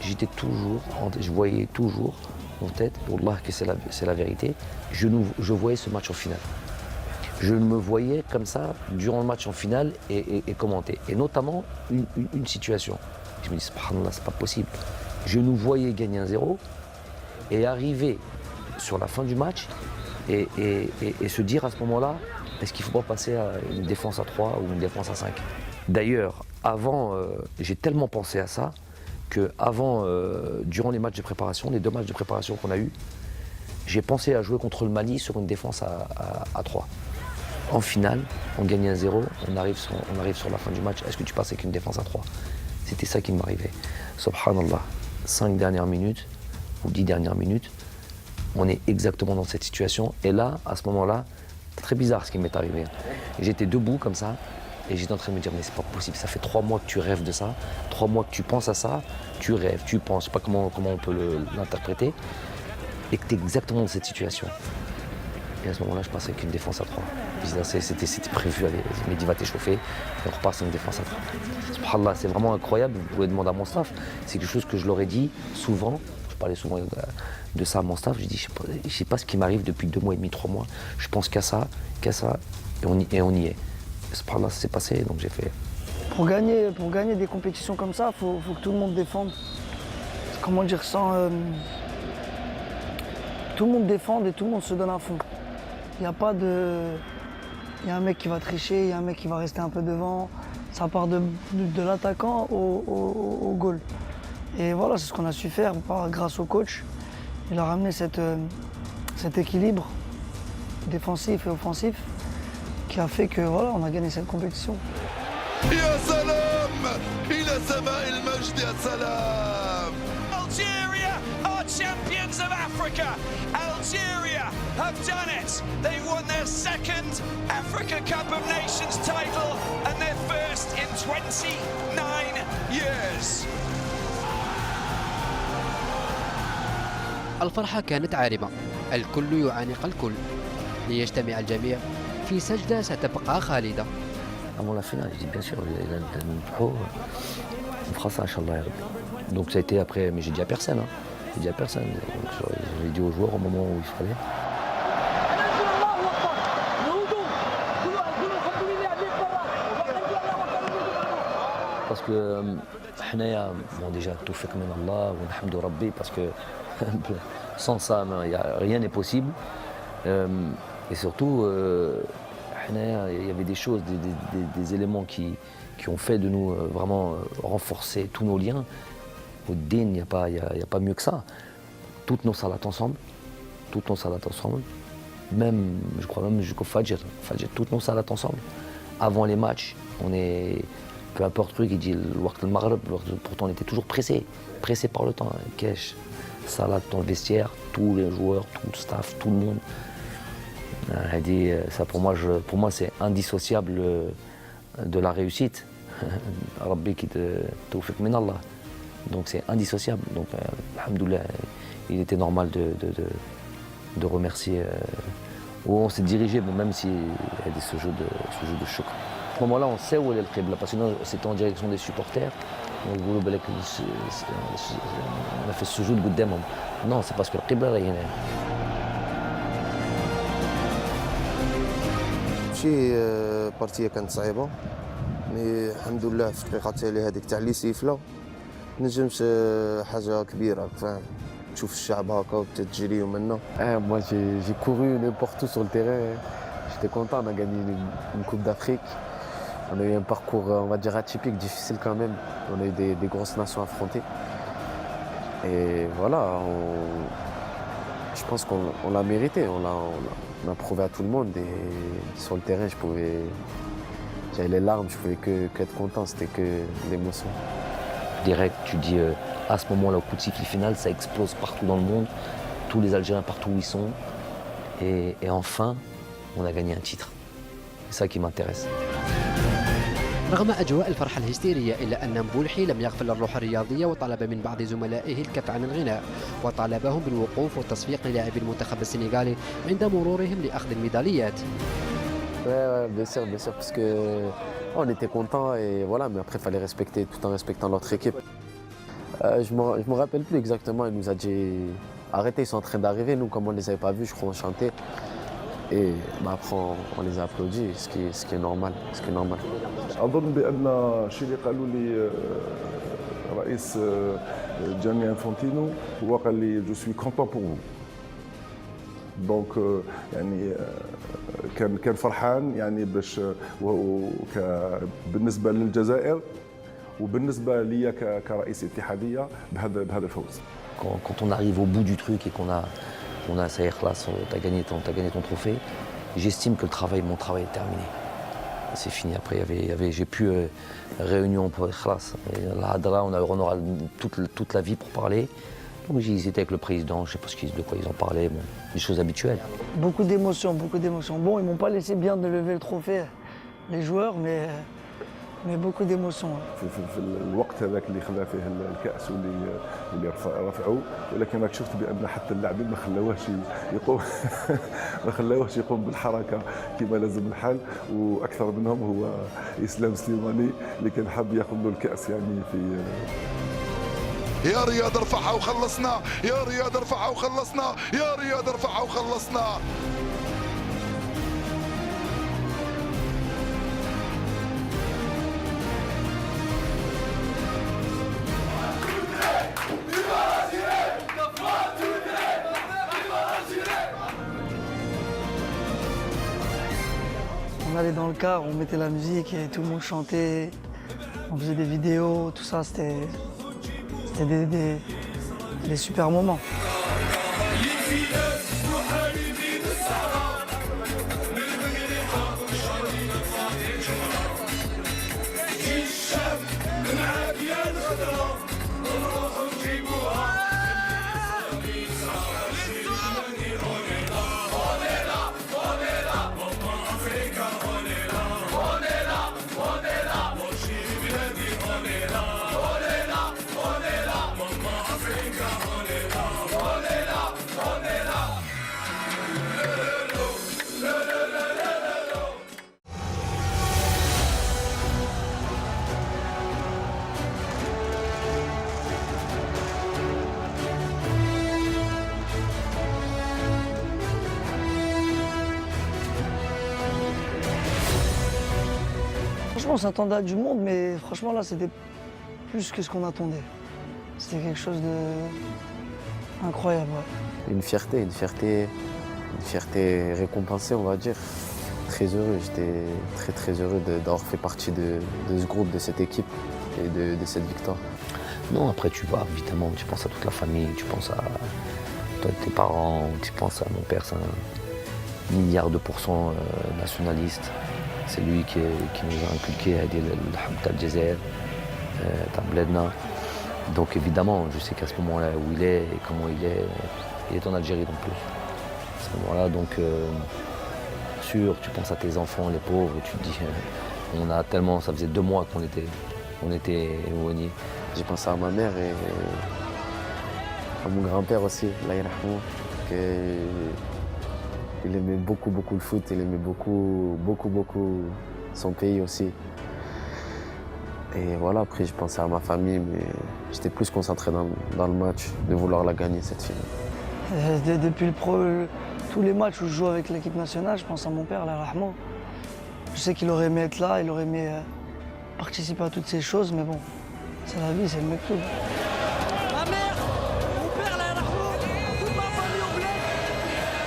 Je voyais toujours en tête, Wallah que c'est la vérité, je voyais ce match en finale. Je me voyais comme ça durant le match en finale et commenter. Et notamment une situation. Je me dis, subhanallah, c'est pas possible. Je nous voyais gagner 1-0 et arriver sur la fin du match et se dire à ce moment-là, est-ce qu'il ne faut pas passer à une défense à 3 ou une défense à 5 ? D'ailleurs, avant, j'ai tellement pensé à ça que durant les matchs de préparation, les 2 matchs de préparation qu'on a eus, j'ai pensé à jouer contre le Mali sur une défense à 3. En finale, on gagne 1-0, on arrive sur la fin du match, est-ce que tu passes avec une défense à 3 ? C'était ça qui m'arrivait. Subhanallah, 5 dernières minutes ou 10 dernières minutes, on est exactement dans cette situation. Et là, à ce moment-là, c'est très bizarre ce qui m'est arrivé. J'étais debout comme ça, et j'étais en train de me dire, mais c'est pas possible, ça fait 3 mois que tu rêves de ça, 3 mois que tu penses à ça, tu rêves, tu penses, je sais pas comment on peut l'interpréter, et que tu es exactement dans cette situation. Et à ce moment-là, je passe avec une défense à 3. C'était prévu, allez, Mehdi va t'échauffer, et on repasse avec une défense à 3. Subhanallah, c'est vraiment incroyable, vous pouvez demander à mon staff. C'est quelque chose que je leur ai dit souvent, je parlais souvent de ça à mon staff, je dis, je sais pas ce qui m'arrive depuis 2 mois et demi, 3 mois, je pense qu'à ça, et on y est. Subhanallah, ça s'est passé, donc j'ai fait... Pour gagner des compétitions comme ça, il faut que tout le monde défende. Comment dire, tout le monde défende et tout le monde se donne à fond. Il n'y a pas de... Il y a un mec qui va tricher, il y a un mec qui va rester un peu devant. Ça part de l'attaquant au goal. Et voilà, c'est ce qu'on a su faire grâce au coach. Il a ramené cet équilibre défensif et offensif qui a fait que voilà, on a gagné cette compétition. يا سلام إلى سماء المجد يا سلام. Algeria are champions of Africa. Algeria have done it. They've won their second Africa Cup of Nations title and their first in 29 years. الفرحة كانت عارمة، الكل يعانق الكل، ليجتمع الجميع في سجدة ستبقى خالدة. Avant la finale, je dis bien sûr, on fera ça, Inch'Allah, ya Rabbi. Donc ça a été après, mais j'ai dit à personne. Hein. J'ai dit à personne. Donc, j'ai dit aux joueurs au moment où il fallait. Parce que, bon, déjà, tout fait comme Allah, alhamdu Rabbi, parce que sans ça, rien n'est possible. Et surtout, il y avait des choses, des éléments qui ont fait de nous vraiment renforcer tous nos liens. Au Din, il n'y a pas mieux que ça. Toutes nos salats ensemble, même, je crois même jusqu'au Fajr, toutes nos salats ensemble. Avant les matchs, on est, peu importe le truc, il dit le Waqt al-Maghrib, pourtant on était toujours pressé par le temps. Kesh, salat dans le vestiaire, tous les joueurs, tout le staff, tout le monde. Elle dit, ça pour moi c'est indissociable de la réussite. Rabbi qui te tawfiq min Allah. Donc c'est indissociable. Donc alhamdoulilah, il était normal de remercier. Où on s'est dirigé, bon, même s'il y a ce jeu de choc. À ce moment-là, on sait où est le Qibla, parce que sinon c'était en direction des supporters. On a fait ce jeu de Goudem. Non, c'est parce que le Qibla là, il y en a. ماشي بارتيه كانت صعيبه مي الحمد لله في الدقيقه التاليه هذيك تاع لي سيفله نجمش حاجه كبيره فاهم تشوف الشعب هكا وتجري ومنا. Moi j'ai couru n'importe où sur le terrain. J'étais content, on a gagné une Coupe d'Afrique. On a eu un parcours, on va dire, atypique, difficile quand même. On a eu des grosses nations affrontées. Et voilà, je pense qu'on l'a mérité. On a prouvé à tout le monde. Et sur le terrain, j'avais les larmes, je pouvais qu'être content. C'était que l'émotion. Direct, tu dis à ce moment-là, au coup de sifflet final, ça explose partout dans le monde. Tous les Algériens, partout où ils sont. Et enfin, on a gagné un titre. C'est ça qui m'intéresse. رغم أجواء الفرحة الهستيرية إلا أن مبولحي لم يغفل الروح الرياضية وطلب من بعض زملائه الكف عن الغناء وطالبهم بالوقوف والتصفيق للاعبي المنتخب السنغالي عند مرورهم لأخذ الميداليات. Ouais, bien sûr, parce que on était contents et voilà, mais après il fallait respecter tout en respectant notre équipe. Je me rappelle plus exactement, il nous a dit arrêtez, ils sont en train d'arriver, nous comme on les avait pas vus, je crois on chantait. Et après on les a applaudis, ce qui est normal. أظن بأن الشيء اللي قالوا لي رئيس جاني انفانتينو هو قال لي جو سوي كونتون بور فو. دونك يعني كان فرحان يعني باش بالنسبة للجزائر وبالنسبة لي كرئيس اتحادية بهذا الفوز. Quand on arrive au bout du truc et qu'on a ça y est, t'as gagné ton trophée, j'estime que mon travail est terminé. C'est fini. Après, j'ai plus réunion pour Khlas. La Hadra, on aura toute la vie pour parler. Donc ils étaient avec le président, je ne sais pas de quoi ils en parlaient, bon, des choses habituelles. Beaucoup d'émotions. Bon, ils m'ont pas laissé bien de lever le trophée, les joueurs, mais mais beaucoup d'émotions. في الوقت هذاك اللي خذا فيه الكاس واللي رفعوه، ولكن راك شفت بان حتى اللاعبين ما خلاوهش يقوم ما خلاوهش يقوم بالحركه كما لازم الحال، واكثر منهم هو اسلام سليماني اللي كان حاب ياخذ له الكاس يعني في يا رياض ارفعها وخلصنا، يا رياض ارفعها وخلصنا، يا رياض ارفعها وخلصنا. On allait dans le car, on mettait la musique et tout le monde chantait, on faisait des vidéos, tout ça, c'était des super moments. Franchement, on s'attendait à du monde, mais franchement, là, c'était plus que ce qu'on attendait. C'était quelque chose d'incroyable. Ouais. Une fierté récompensée, on va dire. Très heureux, j'étais très heureux d'avoir fait partie de ce groupe, de cette équipe et de cette victoire. Non, après tu vas, évidemment, tu penses à toute la famille, tu penses à toi, tes parents, tu penses à mon père, c'est un milliard de % nationaliste. C'est lui qui nous a inculqué à aider le Hamd al-Jazair, Tabledna. Donc évidemment, je sais qu'à ce moment-là où il est et comment il est en Algérie en plus. À ce moment-là, donc sûr, tu penses à tes enfants, les pauvres, tu te dis, on a tellement, ça faisait 2 mois qu'on était éloignés. J'ai pensé à ma mère et à mon grand-père aussi, Allah yarhamou, il aimait beaucoup le foot, il aimait beaucoup son pays aussi. Et voilà, après je pensais à ma famille, mais j'étais plus concentré dans le match, de vouloir la gagner cette finale. Depuis tous les matchs où je joue avec l'équipe nationale, je pense à mon père, Allah yarhamou. Je sais qu'il aurait aimé être là, il aurait aimé participer à toutes ces choses, mais bon, c'est la vie, c'est le mektoub. Ma mère, mon père, Allah yarhamou, toute ma famille au bled,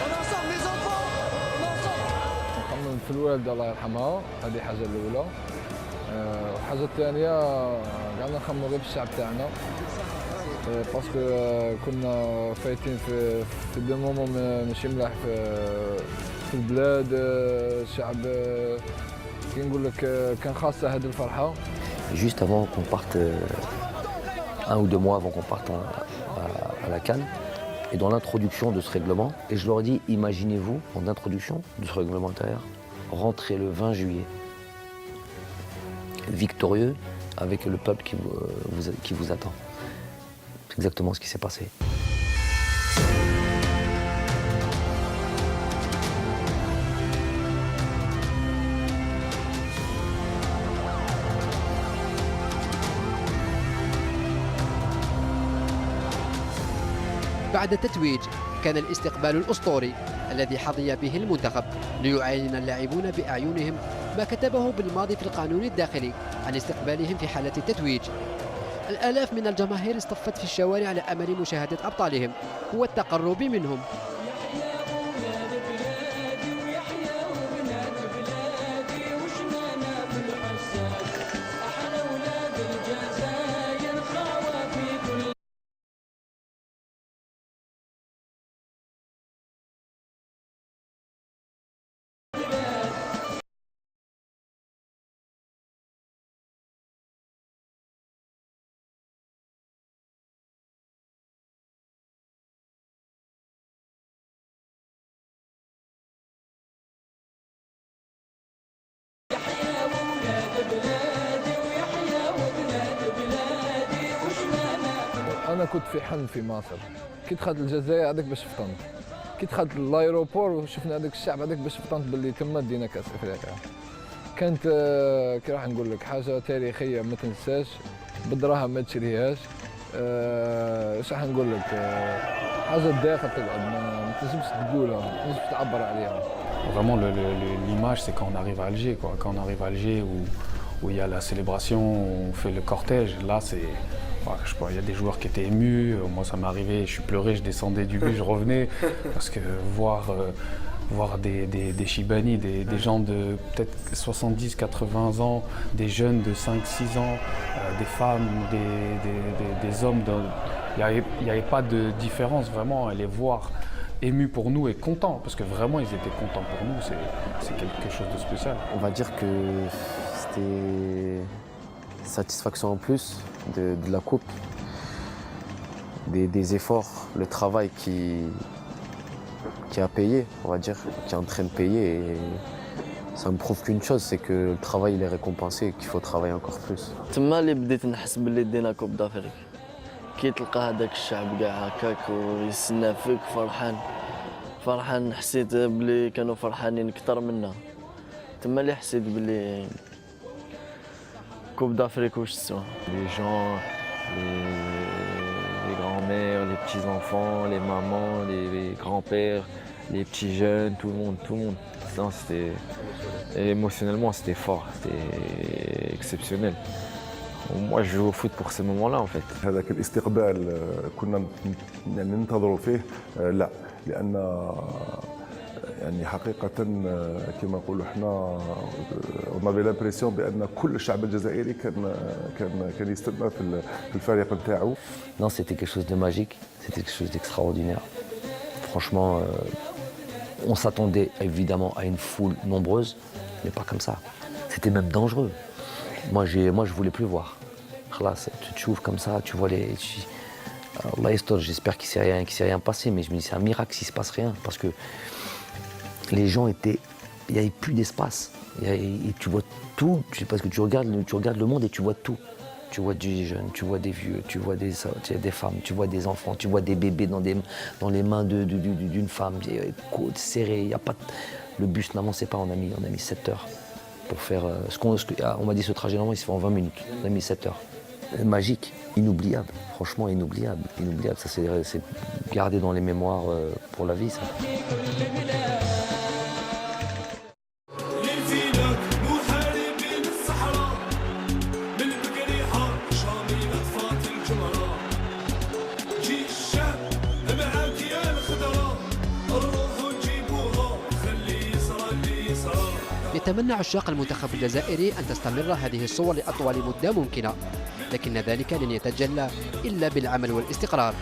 on est ensemble, mes enfants, on est ensemble. نطمن في الوالدة الله يرحمها، هذه حاجة الأولى. الحاجة الثانية قعدنا نخمموا غير في الشعب تاعنا. باسكو كنا فايتين في دو مومون ماشي ملاح في البلاد. الشعب كي نقول لك كان خاصة هذه الفرحة. Juste avant qu'on parte, 1 ou 2 mois avant qu'on parte à la CAN, et dans l'introduction de ce règlement, et je leur ai dit, imaginez-vous, en introduction de ce règlement intérieur, rentrer le 20 juillet, victorieux, avec le peuple qui vous attend. C'est exactement ce qui s'est passé. بعد التتويج كان الاستقبال الأسطوري الذي حظي به المنتخب ليعاين اللاعبون بأعينهم ما كتبه بالماضي في القانون الداخلي عن استقبالهم في حالة التتويج. الآلاف من الجماهير اصطفت في الشوارع على أمل مشاهدة أبطالهم والتقرب منهم. كنت في حلم في مصر. كي دخلت الجزائر هذاك باش فطنت، كي دخلت لايروبور وشفنا هذاك الشعب هذاك باش فطنت باللي تما دينا كاس افريقيا. كانت كي راح نقول لك حاجه تاريخيه ما تنساش، بالدراهم ما تشريهاش. اش راح نقول لك، حاجه داخل تقعد ما تنجمش تقولها، ما تنجمش تعبر عليها. Vraiment, l'image, c'est quand on arrive à Alger, quoi. Quand on arrive à Alger, où il y a la célébration, on fait le cortège. Là, c'est, je sais pas, il y a des joueurs qui étaient émus. Moi, ça m'est arrivé, je suis pleuré, je descendais du bus, je revenais, parce que voir des Chibani, des gens de peut-être 70, 80 ans, des jeunes de 5-6 ans, des femmes, des hommes, il n'y avait pas de différence vraiment à les voir émus pour nous et contents, parce que vraiment ils étaient contents pour nous, c'est quelque chose de spécial. On va dire que c'était satisfaction en plus de la coupe, des efforts, le travail qui a payé, on va dire, qui est en train de payer. Et ça me prouve qu'une chose, c'est que le travail il est récompensé et qu'il faut travailler encore plus. تما اللي بديت نحس باللي دينا كوب دافريك. كي تلقى هذاك الشعب كاع هكاك ويستنى فيك فرحان حسيت بلي كانوا فرحانين اكثر منا. تما اللي حسيت بلي كوب دافريك واش تسوى. Les gens, les grands-mères, les petits-enfants, les mamans, les grands-pères, les petits jeunes, tout le monde. Non, émotionnellement c'était fort, c'était exceptionnel. Moi, je joue au foot pour ces moments-là, en fait. هذاك الاستقبال كنا يعني ننتظروا فيه لا، لأن يعني حقيقة كما نقولوا احنا on avait l'impression بأن كل الشعب الجزائري كان يستنى في الفريق نتاعو. Non, c'était quelque chose de magique, c'était quelque chose d'extraordinaire. Franchement, on s'attendait évidemment à une foule nombreuse, mais pas comme ça. C'était même dangereux. Moi, je voulais plus voir. Là, tu ouvres comme ça, tu vois les. Allah est, j'espère qu'il s'est rien passé, mais je me dis c'est un miracle s'il se passe rien, parce que les gens étaient, il n'y avait plus d'espace. Et tu vois tout, parce que tu regardes le monde et tu vois tout. Tu vois des jeunes, tu vois des vieux, tu vois des femmes, tu vois des enfants, tu vois des bébés dans les mains d'une femme, côtes serrées. Y a pas, le bus n'avançait pas, on a mis 7 heures. Pour faire on m'a dit ce trajet normalement il se fait en 20 minutes, on a mis 7 heures. Magique, inoubliable, franchement inoubliable, ça c'est gardé dans les mémoires pour la vie ça. يتمنى عشاق المنتخب الجزائري أن تستمر هذه الصور لأطول مدة ممكنة، لكن ذلك لن يتجلى إلا بالعمل والاستقرار.